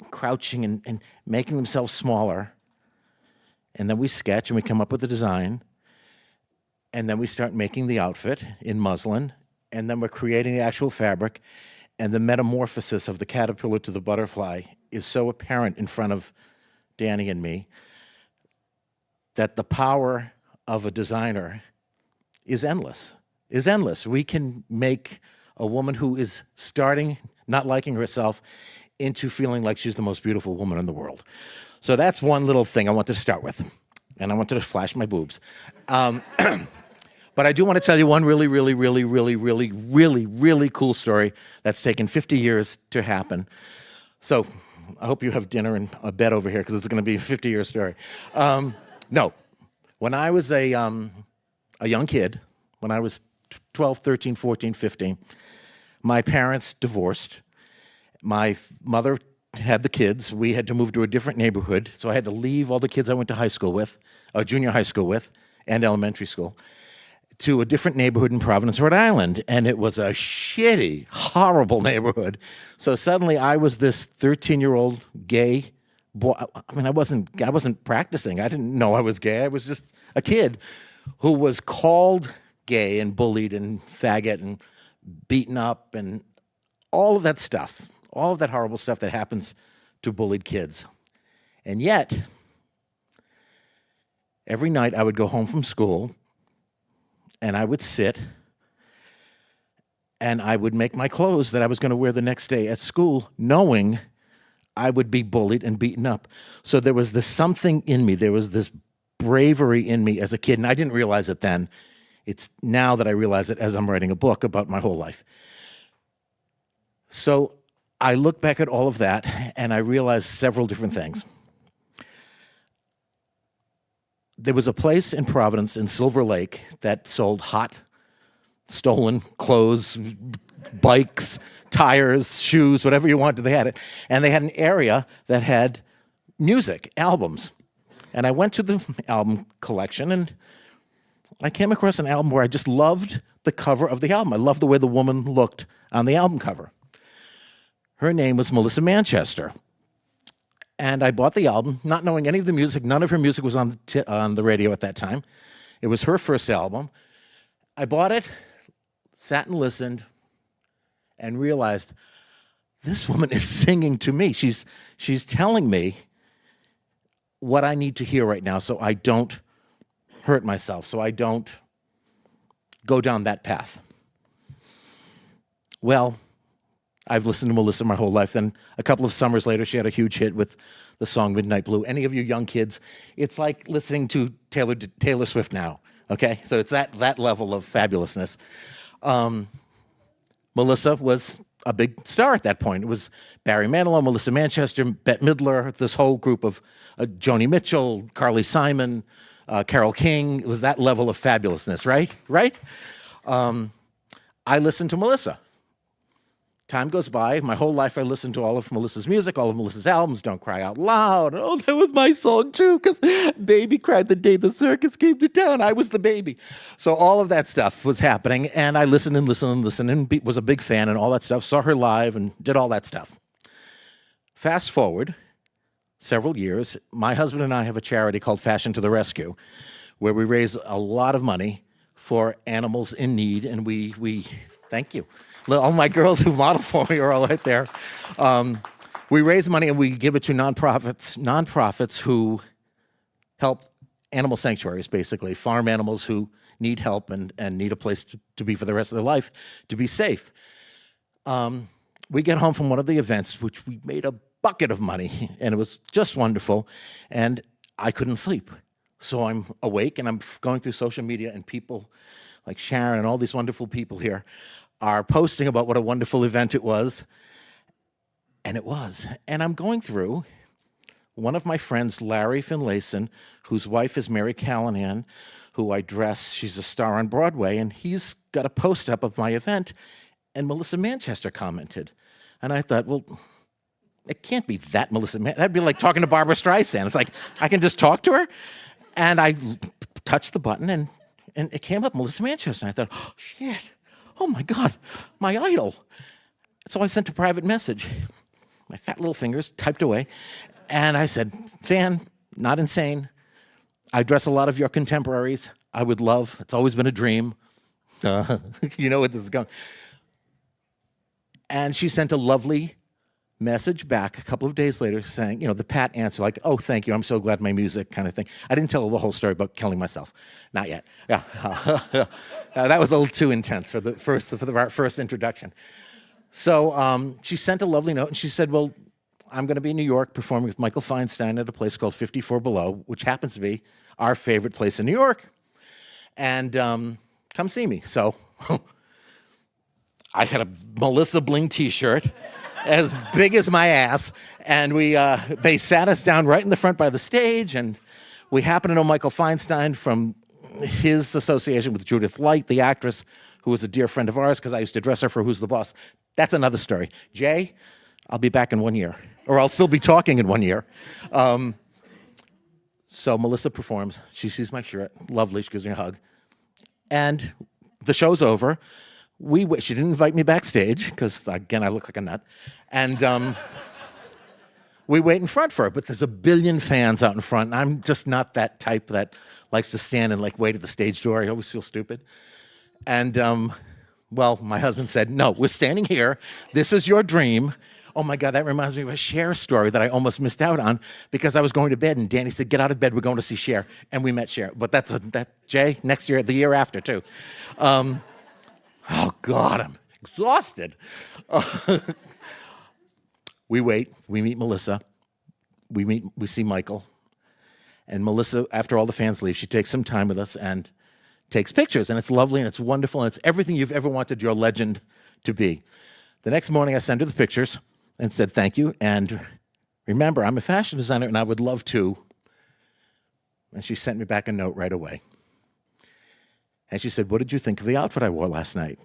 crouching and making themselves smaller, and then we sketch and we come up with a design, and then we start making the outfit in muslin, and then we're creating the actual fabric, and the metamorphosis of the caterpillar to the butterfly is so apparent in front of Danny and me that the power of a designer is endless, We can make a woman who is starting not liking herself into feeling like she's the most beautiful woman in the world. So that's one little thing I want to start with. And I wanted to flash my boobs. But I do want to tell you one really cool story that's taken 50 years to happen. So I hope you have dinner and a bed over here because it's going to be a 50-year story. No. When I was a young kid, when I was 12, 13, 14, 15, my parents divorced. My mother had the kids. We had to move to a different neighborhood, so I had to leave all the kids I went to high school with, junior high school with, and elementary school, to a different neighborhood in Providence, Rhode Island. And it was a shitty, horrible neighborhood. So suddenly I was this 13-year-old gay boy. I mean, I wasn't practicing. I didn't know I was gay. I was just a kid who was called gay and bullied and faggot and beaten up and all of that stuff, all of that horrible stuff that happens to bullied kids. And yet, every night I would go home from school and I would sit and I would make my clothes that I was going to wear the next day at school, knowing I would be bullied and beaten up. So there was this something in me. There was this bravery in me as a kid, and I didn't realize it then. It's now that I realize it as I'm writing a book about my whole life. So I look back at all of that, and I realized several different things. There was a place in Providence, in Silver Lake, that sold hot, stolen clothes, bikes, tires, shoes, whatever you wanted, they had it. And they had an area that had music, albums. And I went to the album collection, and I came across an album where I just loved the cover of the album. I loved the way the woman looked on the album cover. Her name was Melissa Manchester. And I bought the album, not knowing any of the music. None of her music was on the radio at that time. It was her first album. I bought it, sat and listened, and realized this woman is singing to me. She's telling me what I need to hear right now so I don't hurt myself, so I don't go down that path. Well, I've listened to Melissa my whole life. Then a couple of summers later, she had a huge hit with the song Midnight Blue. Any of you young kids, it's like listening to Taylor Swift now, okay? So it's that level of fabulousness. Melissa was a big star at that point. It was Barry Manilow, Melissa Manchester, Bette Midler, this whole group of Joni Mitchell, Carly Simon, Carole King. It was that level of fabulousness, right? Right? I listened to Melissa. Time goes by. My whole life I listened to all of Melissa's music, all of Melissa's albums, Don't Cry Out Loud. Oh, that was my song too, because baby cried the day the circus came to town. I was the baby. So all of that stuff was happening, and I listened and listened and listened and was a big fan and all that stuff, saw her live and did all that stuff. Fast forward several years, my husband and I have a charity called Fashion to the Rescue, where we raise a lot of money for animals in need, and we thank you. All my girls who model for me are all right there. We raise money and we give it to nonprofits who help animal sanctuaries, basically, farm animals who need help and need a place to be for the rest of their life, to be safe. We get home from one of the events, which we made a bucket of money, and it was just wonderful, and I couldn't sleep. So I'm awake, and I'm going through social media, and people like Sharon and all these wonderful people here are posting about what a wonderful event it was, and it was. And I'm going through, one of my friends, Larry Finlayson, whose wife is Mary Callahan, who I dress, she's a star on Broadway, and he's got a post up of my event, and Melissa Manchester commented. And I thought, well, it can't be that Melissa Manchester. That'd be like talking to Barbara Streisand. It's like, I can just talk to her? And I touched the button, and it came up, Melissa Manchester, and I thought, oh, shit. Oh my God, my idol. So I sent a private message. My fat little fingers typed away. And I said, Van, not insane. I dress a lot of your contemporaries. I would love, it's always been a dream. You know where this is going. And she sent a lovely message back a couple of days later saying, the pat answer, like, oh, thank you, I'm so glad my music kind of thing. I didn't tell her the whole story about killing myself. Not yet. Yeah. That was a little too intense for the first introduction. So she sent a lovely note, and she said, well, I'm going to be in New York performing with Michael Feinstein at a place called 54 Below, which happens to be our favorite place in New York. And come see me. So I had a Melissa Bling t-shirt as big as my ass, and they sat us down right in the front by the stage, and we happen to know Michael Feinstein from his association with Judith Light, the actress, who was a dear friend of ours, because I used to dress her for Who's the Boss. That's another story. Jay, I'll be back in 1 year, or I'll still be talking in 1 year. So Melissa performs. She sees my shirt. Lovely. She gives me a hug. And the show's over. She didn't invite me backstage, because, again, I look like a nut. And we wait in front for her, but there's a billion fans out in front, and I'm just not that type that likes to stand and, wait at the stage door. I always feel stupid. And, well, my husband said, no, we're standing here. This is your dream. Oh, my God, that reminds me of a Cher story that I almost missed out on, because I was going to bed, and Danny said, get out of bed, we're going to see Cher. And we met Cher. But Jay, next year, the year after, too. Oh, God, I'm exhausted. We wait. We meet Melissa. We see Michael. And Melissa, after all the fans leave, she takes some time with us and takes pictures. And it's lovely, and it's wonderful, and it's everything you've ever wanted your legend to be. The next morning, I sent her the pictures and said, thank you. And remember, I'm a fashion designer, and I would love to. And she sent me back a note right away. And she said, what did you think of the outfit I wore last night?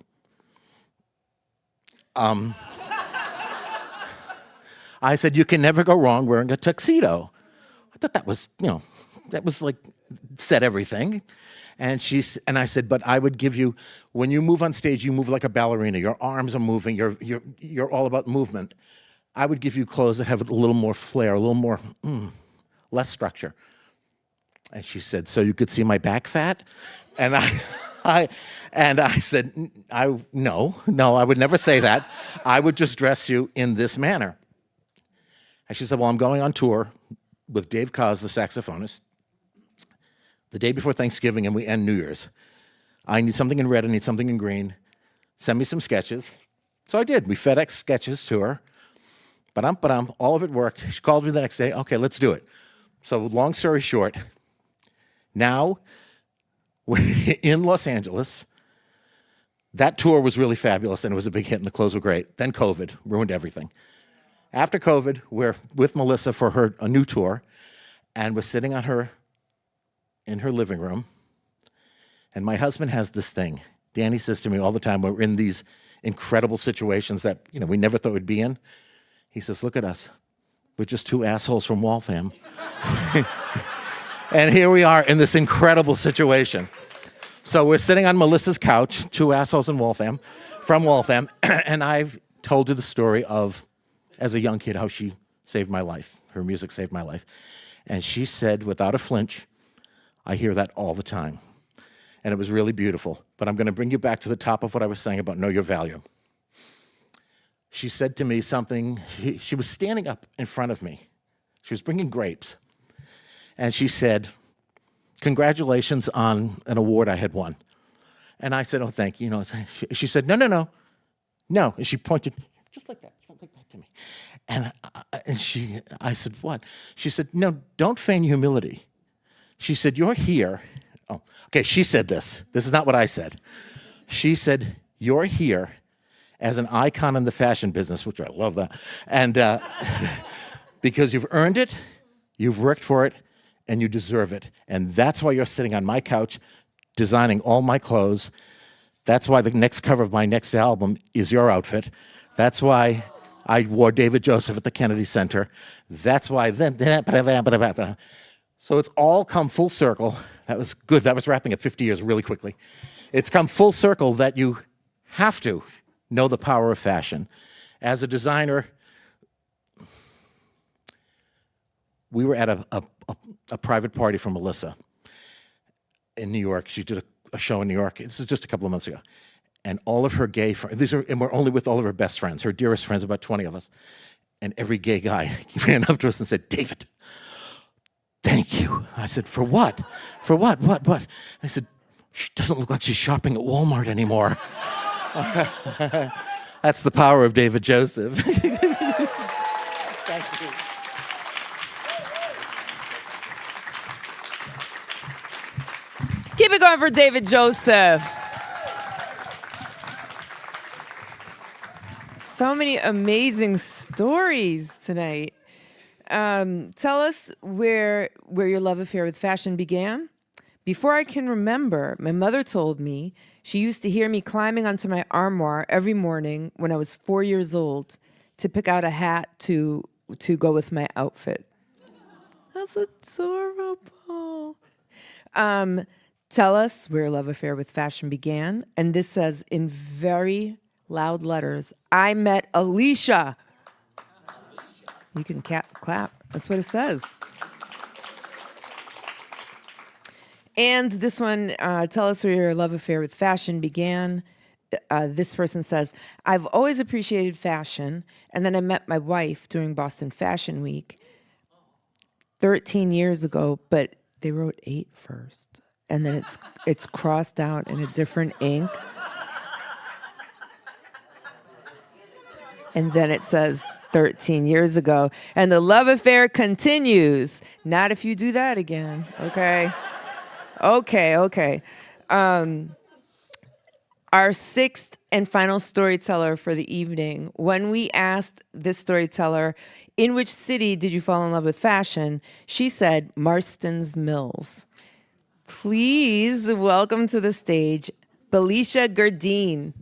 I said, you can never go wrong wearing a tuxedo. I thought that was, said everything. And I said, but I would give you, when you move on stage, you move like a ballerina. Your arms are moving. You're all about movement. I would give you clothes that have a little more flair, a little more, less structure. And she said, so you could see my back fat? And I said, no, I would never say that. I would just dress you in this manner. And she said, well, I'm going on tour with Dave Koz, the saxophonist, the day before Thanksgiving, and we end New Year's. I need something in red, I need something in green. Send me some sketches. So I did. We FedEx sketches to her. But all of it worked. She called me the next day. Okay, let's do it. So long story short, now we're in Los Angeles. That tour was really fabulous, and it was a big hit, and the clothes were great. Then COVID ruined everything. After COVID, we're with Melissa for a new tour, and we're sitting in her living room, and my husband has this thing. Danny says to me all the time, we're in these incredible situations that we never thought we'd be in. He says, look at us. We're just two assholes from Waltham. And here we are in this incredible situation. So we're sitting on Melissa's couch, two assholes from Waltham, and I've told you the story of, as a young kid, how she saved my life. Her music saved my life. And she said, without a flinch, I hear that all the time. And it was really beautiful. But I'm going to bring you back to the top of what I was saying about know your value. She said to me something, she was standing up in front of me. She was bringing grapes. And she said, congratulations on an award I had won. And I said, oh, thank you. She said, no. And she pointed just like that to me. And I said, what? She said, no, don't feign humility. She said, you're here. Oh, okay, she said this. This is not what I said. She said, you're here as an icon in the fashion business, which I love that, and because you've earned it, you've worked for it, and you deserve it. And that's why you're sitting on my couch designing all my clothes. That's why the next cover of my next album is your outfit. That's why I wore David Joseph at the Kennedy Center. That's why so it's all come full circle. That was good. That was wrapping up 50 years really quickly. It's come full circle that you have to know the power of fashion. As a designer, we were at a private party for Melissa in New York. She did a show in New York. This is just a couple of months ago. And all of her gay friends, and we're only with all of her best friends, her dearest friends, about 20 of us. And every gay guy ran up to us and said, David, thank you. I said, for what? For what? What? I said, she doesn't look like she's shopping at Walmart anymore. That's the power of David Joseph. Thank you. Keep it going for David Joseph. So many amazing stories tonight. Tell us where your love affair with fashion began. Before I can remember, my mother told me she used to hear me climbing onto my armoire every morning when I was 4 years old to pick out a hat to go with my outfit. That's adorable. Tell us where your love affair with fashion began. And this says in very loud letters, I met Alicia. You can clap. That's what it says. And this one, tell us where your love affair with fashion began. This person says, I've always appreciated fashion, and then I met my wife during Boston Fashion Week 13 years ago, but they wrote 8 first, and then it's crossed out in a different ink. And then it says 13 years ago, and the love affair continues. Not if you do that again, okay? Okay. Our sixth and final storyteller for the evening. When we asked this storyteller, in which city did you fall in love with fashion? She said, Marston's Mills. Please welcome to the stage, Belisha Gerdine.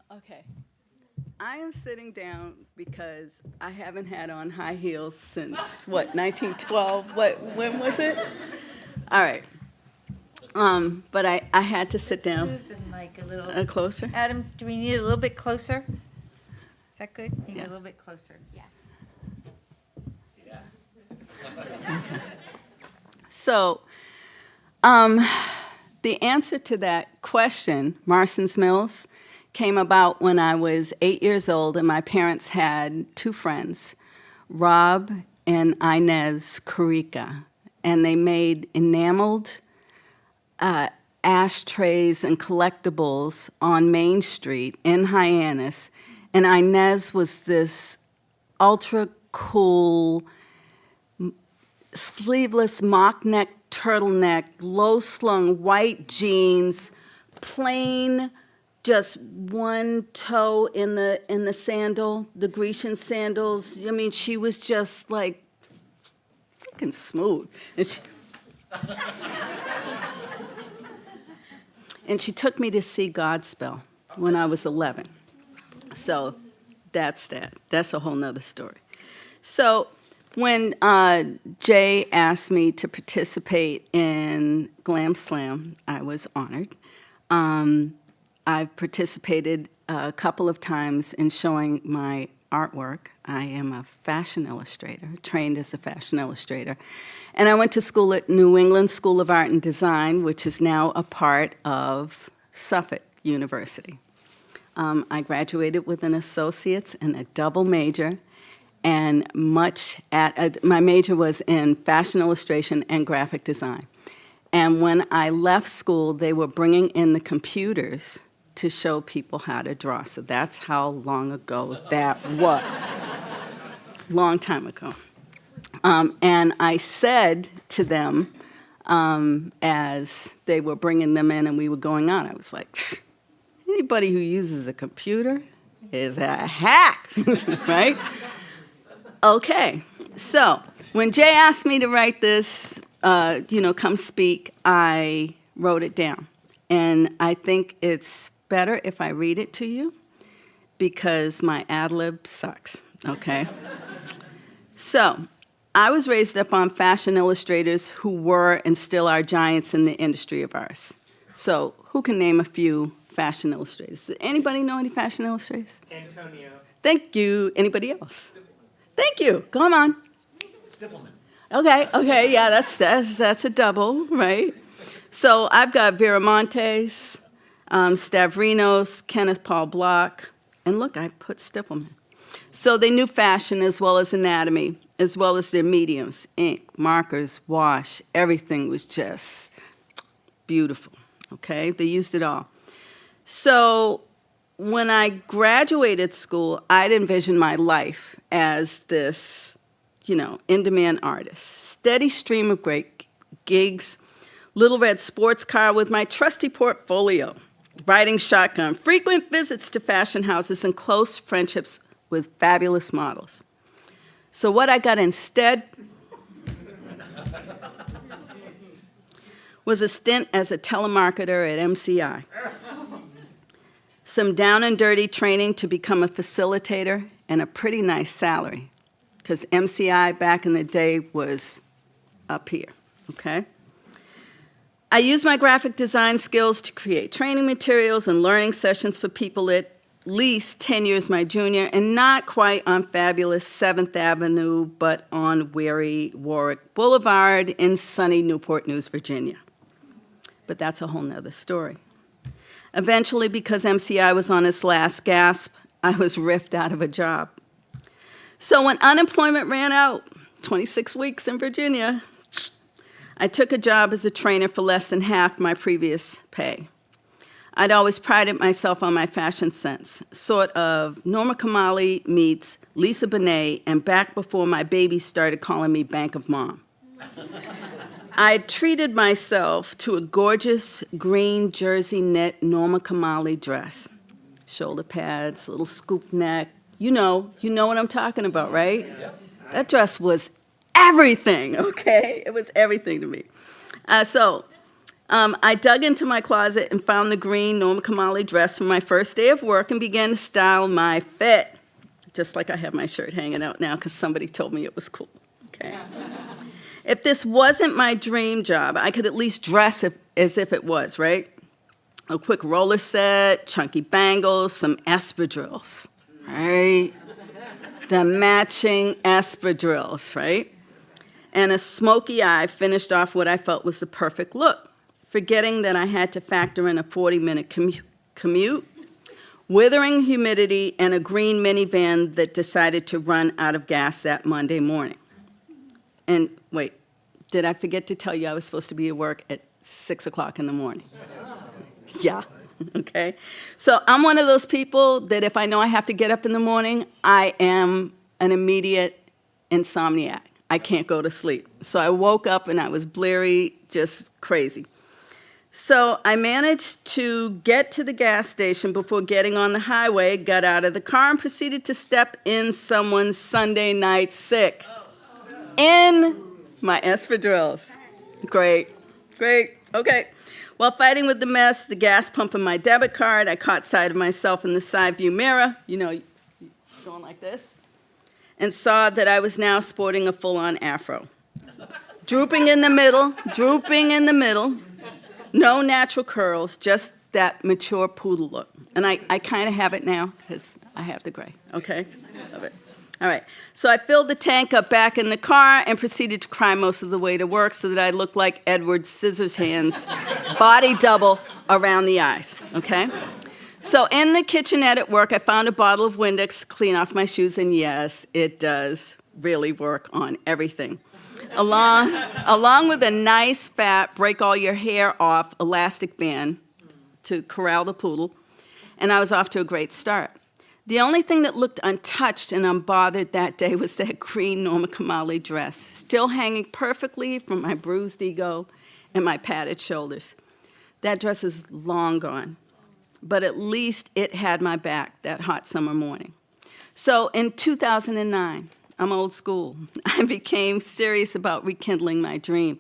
Okay, I am sitting down because I haven't had on high heels since, 1912? When was it? All right. But I had to sit down. Move the mic a little. Closer. Adam, do we need it a little bit closer? Is that good? Need it Yeah. a little bit closer, yeah. So, the answer to that question, Marston's Mills, came about when I was 8 years old, and my parents had two friends, Rob and Inez Carica, and they made enameled ashtrays and collectibles on Main Street in Hyannis. And Inez was this ultra cool, sleeveless mock neck turtleneck, low slung white jeans, plain, just one toe in the sandal, the Grecian sandals. I mean, she was just like freaking smooth. And she took me to see Godspell when I was 11. So that's that. That's a whole nother story. So when Jay asked me to participate in GlamSlam, I was honored. I've participated a couple of times in showing my artwork. I am a fashion illustrator, trained as a fashion illustrator. And I went to school at New England School of Art and Design, which is now a part of Suffolk University. I graduated with an associate's and a double major, and my major was in fashion illustration and graphic design. And when I left school, they were bringing in the computers to show people how to draw. So that's how long ago that was. Long time ago. And I said to them, as they were bringing them in and we were going on, I was like, anybody who uses a computer is a hack, right? Okay, so when Jay asked me to write this, come speak, I wrote it down. And I think it's better if I read it to you because my ad lib sucks, okay? So, I was raised up on fashion illustrators who were and still are giants in the industry of ours. So, who can name a few fashion illustrators? Does anybody know any fashion illustrators? Antonio. Thank you. Anybody else? Thank you. Come on. Stippleman. Okay, yeah, that's a double, right? So I've got Vera Montes, Stavrinos, Kenneth Paul Block, and look, I put Stippleman. So they knew fashion as well as anatomy, as well as their mediums, ink, markers, wash, everything was just beautiful, okay? They used it all. So when I graduated school, I'd envisioned my life as this, in-demand artist. Steady stream of great gigs, little red sports car with my trusty portfolio, riding shotgun, frequent visits to fashion houses, and close friendships with fabulous models. So what I got instead was a stint as a telemarketer at MCI. Some down and dirty training to become a facilitator and a pretty nice salary, because MCI back in the day was up here, okay? I used my graphic design skills to create training materials and learning sessions for people at least 10 years my junior, and not quite on fabulous 7th Avenue, but on weary Warwick Boulevard in sunny Newport News, Virginia. But that's a whole nother story. Eventually, because MCI was on its last gasp, I was ripped out of a job. So when unemployment ran out, 26 weeks in Virginia, I took a job as a trainer for less than half my previous pay. I'd always prided myself on my fashion sense, sort of Norma Kamali meets Lisa Bonet, and back before my baby started calling me Bank of Mom. I treated myself to a gorgeous green jersey knit Norma Kamali dress. Shoulder pads, little scoop neck. You know what I'm talking about, right? Yeah. That dress was everything, okay? It was everything to me. I dug into my closet and found the green Norma Kamali dress for my first day of work and began to style my fit, just like I have my shirt hanging out now because somebody told me it was cool, okay? If this wasn't my dream job, I could at least dress as if it was, right? A quick roller set, chunky bangles, some espadrilles, right? The matching espadrilles, right? And a smoky eye finished off what I felt was the perfect look, forgetting that I had to factor in a 40-minute commute, withering humidity, and a green minivan that decided to run out of gas that Monday morning. And wait, did I forget to tell you I was supposed to be at work at 6 o'clock in the morning? Yeah, okay. So I'm one of those people that if I know I have to get up in the morning, I am an immediate insomniac. I can't go to sleep. So I woke up and I was bleary, just crazy. So I managed to get to the gas station before getting on the highway, got out of the car, and proceeded to step in someone's Sunday night sick. In my espadrilles. Great, okay. While fighting with the mess, the gas pump in my debit card, I caught sight of myself in the side view mirror, going like this, and saw that I was now sporting a full-on afro. Drooping in the middle, no natural curls, just that mature poodle look. And I kind of have it now, because I have the gray, okay? Love it. All right, so I filled the tank up back in the car and proceeded to cry most of the way to work so that I looked like Edward Scissorhands, body double around the eyes, okay? So in the kitchenette at work, I found a bottle of Windex to clean off my shoes, and yes, it does really work on everything. Along with a nice, fat, break-all-your-hair-off elastic band to corral the poodle, and I was off to a great start. The only thing that looked untouched and unbothered that day was that green Norma Kamali dress, still hanging perfectly from my bruised ego and my padded shoulders. That dress is long gone, but at least it had my back that hot summer morning. So in 2009, I'm old school, I became serious about rekindling my dream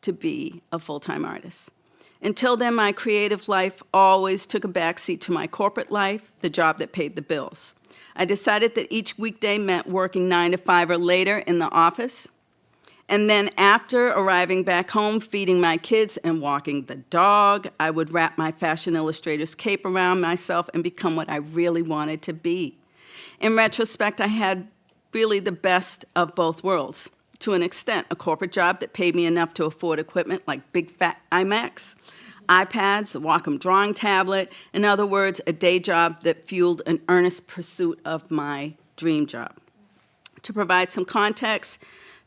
to be a full-time artist. Until then, my creative life always took a backseat to my corporate life, the job that paid the bills. I decided that each weekday meant working 9 to 5 or later in the office. And then after arriving back home, feeding my kids and walking the dog, I would wrap my fashion illustrator's cape around myself and become what I really wanted to be. In retrospect, I had really the best of both worlds. To an extent, a corporate job that paid me enough to afford equipment like big fat iMacs, iPads, a Wacom drawing tablet, in other words, a day job that fueled an earnest pursuit of my dream job. To provide some context,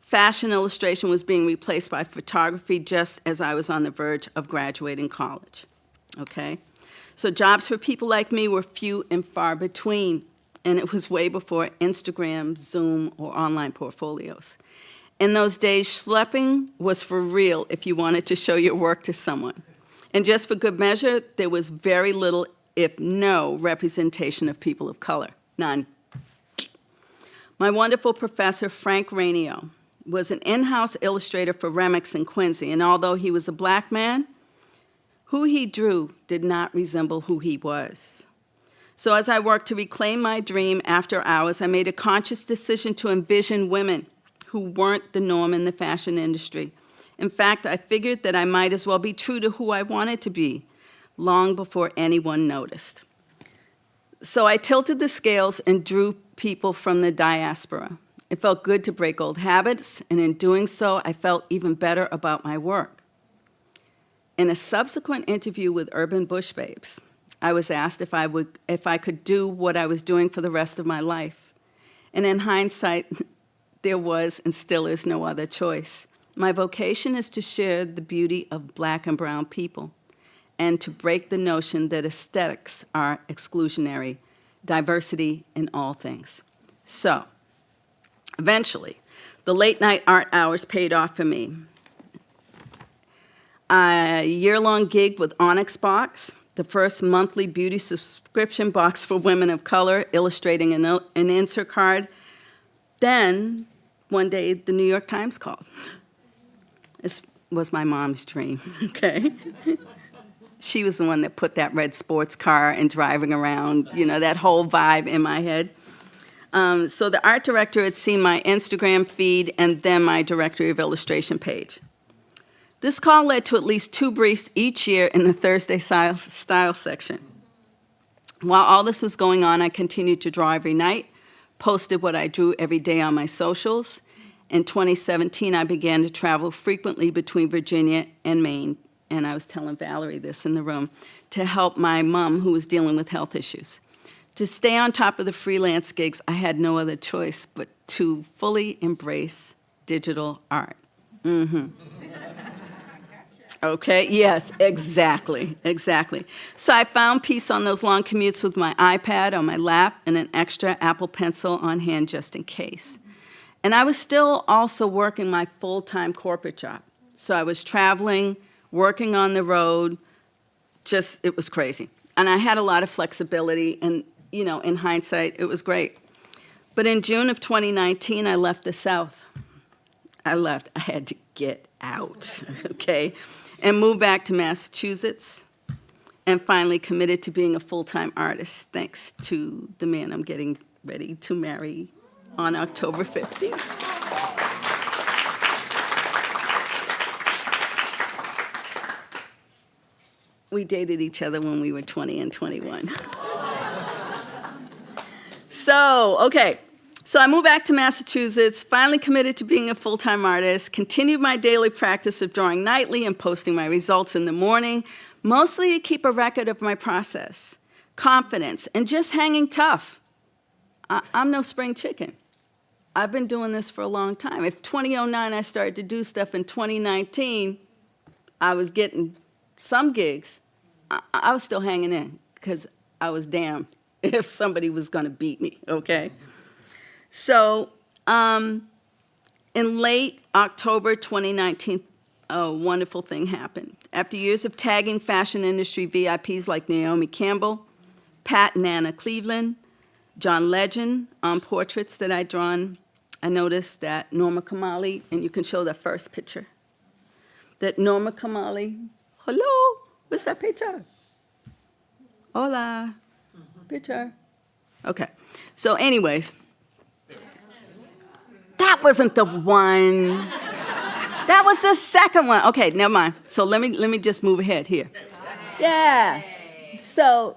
fashion illustration was being replaced by photography just as I was on the verge of graduating college, okay? So jobs for people like me were few and far between, and it was way before Instagram, Zoom, or online portfolios. In those days, schlepping was for real if you wanted to show your work to someone. And just for good measure, there was very little, if no, representation of people of color. None. My wonderful professor, Frank Rainio, was an in-house illustrator for Remix in Quincy, and although he was a black man, who he drew did not resemble who he was. So as I worked to reclaim my dream after hours, I made a conscious decision to envision women who weren't the norm in the fashion industry. In fact, I figured that I might as well be true to who I wanted to be long before anyone noticed. So I tilted the scales and drew people from the diaspora. It felt good to break old habits, and in doing so, I felt even better about my work. In a subsequent interview with Urban Bush Babes, I was asked if I could do what I was doing for the rest of my life. And in hindsight, there was and still is no other choice. My vocation is to share the beauty of black and brown people and to break the notion that aesthetics are exclusionary, diversity in all things. So, eventually, the late-night art hours paid off for me. A year-long gig with Onyx Box, the first monthly beauty subscription box for women of color, illustrating an insert card. Then, one day, the New York Times called. This was my mom's dream, okay? She was the one that put that red sports car and driving around, that whole vibe in my head. So the art director had seen my Instagram feed and then my directory of illustration page. This call led to at least 2 briefs each year in the Thursday style section. While all this was going on, I continued to draw every night, posted what I drew every day on my socials. In 2017, I began to travel frequently between Virginia and Maine, and I was telling Valerie this in the room, to help my mom who was dealing with health issues. To stay on top of the freelance gigs, I had no other choice but to fully embrace digital art. Okay, yes, exactly. So I found peace on those long commutes with my iPad on my lap and an extra Apple Pencil on hand just in case. And I was still also working my full-time corporate job. So I was traveling, working on the road, it was crazy. And I had a lot of flexibility, and in hindsight, it was great. But in June of 2019, I left the South. I had to get out, okay? And moved back to Massachusetts, and finally committed to being a full-time artist, thanks to the man I'm getting ready to marry on October 15th. We dated each other when we were 20 and 21. So I moved back to Massachusetts, finally committed to being a full-time artist, continued my daily practice of drawing nightly and posting my results in the morning, mostly to keep a record of my process, confidence, and just hanging tough. I'm no spring chicken. I've been doing this for a long time. If 2009 I started to do stuff, in 2019 I was getting some gigs, I was still hanging in because I was damned if somebody was going to beat me, okay? So in late October 2019, a wonderful thing happened. After years of tagging fashion industry VIPs like Naomi Campbell, Pat and Anna Cleveland, John Legend on portraits that I'd drawn, I noticed that Norma Kamali, and you can show the first picture, that Norma Kamali, hello, what's that picture? Hola, picture. Okay, so anyways, that wasn't the one. That was the second one. Okay, never mind. So let me just move ahead here. Yeah. So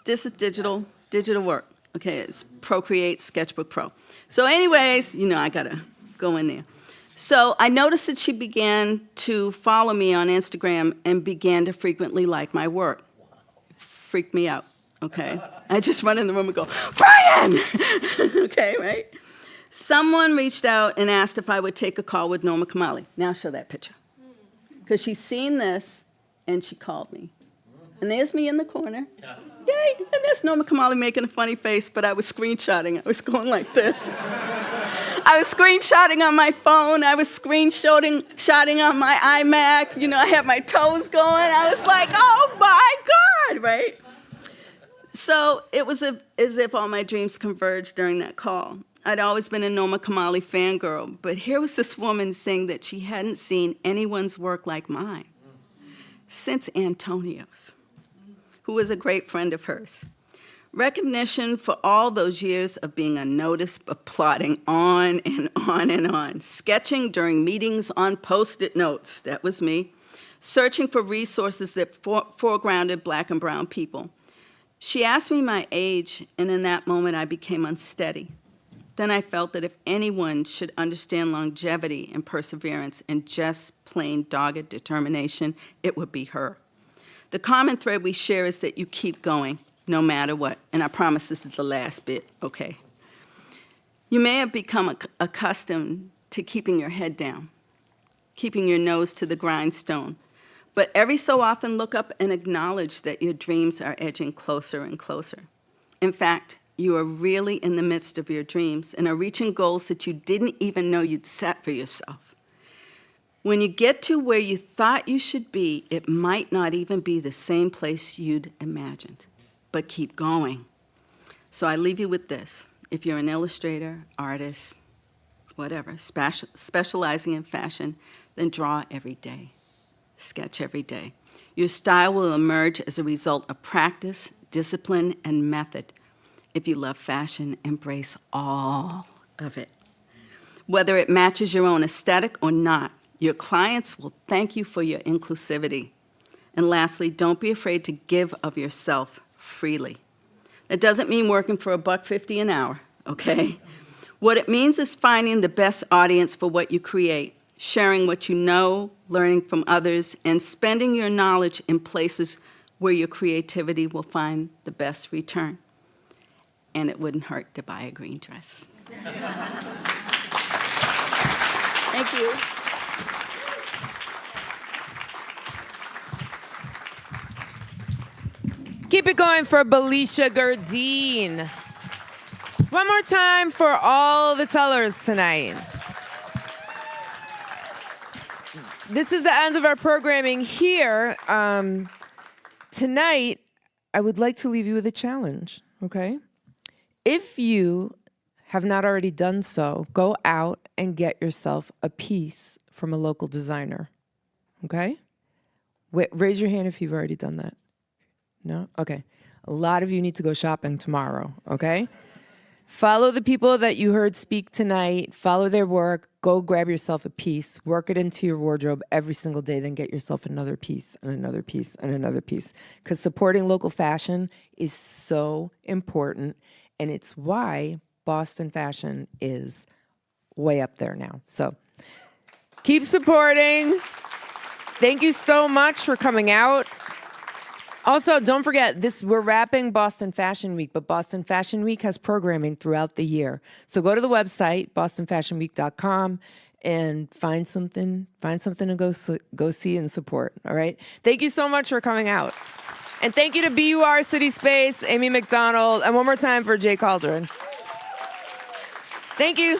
this is digital work. Okay, it's Procreate Sketchbook Pro. So anyways, I gotta go in there. So I noticed that she began to follow me on Instagram and began to frequently like my work. Freaked me out, okay? I just run in the room and go, Brian! Okay, right? Someone reached out and asked if I would take a call with Norma Kamali. Now show that picture. Because she's seen this, and she called me. And there's me in the corner. Yay! And there's Norma Kamali making a funny face, but I was screenshotting. I was going like this. I was screenshotting on my phone. I was screenshotting on my iMac. I had my toes going. I was like, oh my God, right? So it was as if all my dreams converged during that call. I'd always been a Norma Kamali fangirl, but here was this woman saying that she hadn't seen anyone's work like mine since Antonio's, who was a great friend of hers. Recognition for all those years of being unnoticed, but plodding on and on and on. Sketching during meetings on Post-it notes, that was me. Searching for resources that foregrounded Black and brown people. She asked me my age, and in that moment I became unsteady. Then I felt that if anyone should understand longevity and perseverance and just plain dogged determination, it would be her. The common thread we share is that you keep going, no matter what. And I promise this is the last bit, okay? You may have become accustomed to keeping your head down, keeping your nose to the grindstone, but every so often look up and acknowledge that your dreams are edging closer and closer. In fact, you are really in the midst of your dreams and are reaching goals that you didn't even know you'd set for yourself. When you get to where you thought you should be, it might not even be the same place you'd imagined, but keep going. So I leave you with this. If you're an illustrator, artist, whatever, specializing in fashion, then draw every day, sketch every day. Your style will emerge as a result of practice, discipline, and method. If you love fashion, embrace all of it. Whether it matches your own aesthetic or not, Your clients will thank you for your inclusivity. And lastly, don't be afraid to give of yourself freely. That doesn't mean working for $1.50 an hour, okay? What it means is finding the best audience for what you create, sharing what you know, learning from others, and spending your knowledge in places where your creativity will find the best return. And it wouldn't hurt to buy a green dress. Thank you. Keep it going for Belisha Gerdine. One more time for all the tellers tonight. This is the end of our programming here. Tonight, I would like to leave you with a challenge, okay? If you have not already done so, go out and get yourself a piece from a local designer, okay? Raise your hand if you've already done that. No? Okay. A lot of you need to go shopping tomorrow, okay? Follow the people that you heard speak tonight. Follow their work. Go grab yourself a piece. Work it into your wardrobe every single day. Then get yourself another piece and another piece and another piece. Because supporting local fashion is so important. And it's why Boston fashion is way up there now. So keep supporting. Thank you so much for coming out. Also, don't forget, we're wrapping Boston Fashion Week, but Boston Fashion Week has programming throughout the year. So go to the website, bostonfashionweek.com, and find something to go see and support, all right? Thank you so much for coming out. And thank you to WBUR CitySpace, Amy McDonald, and one more time for Jay Caldron. Thank you.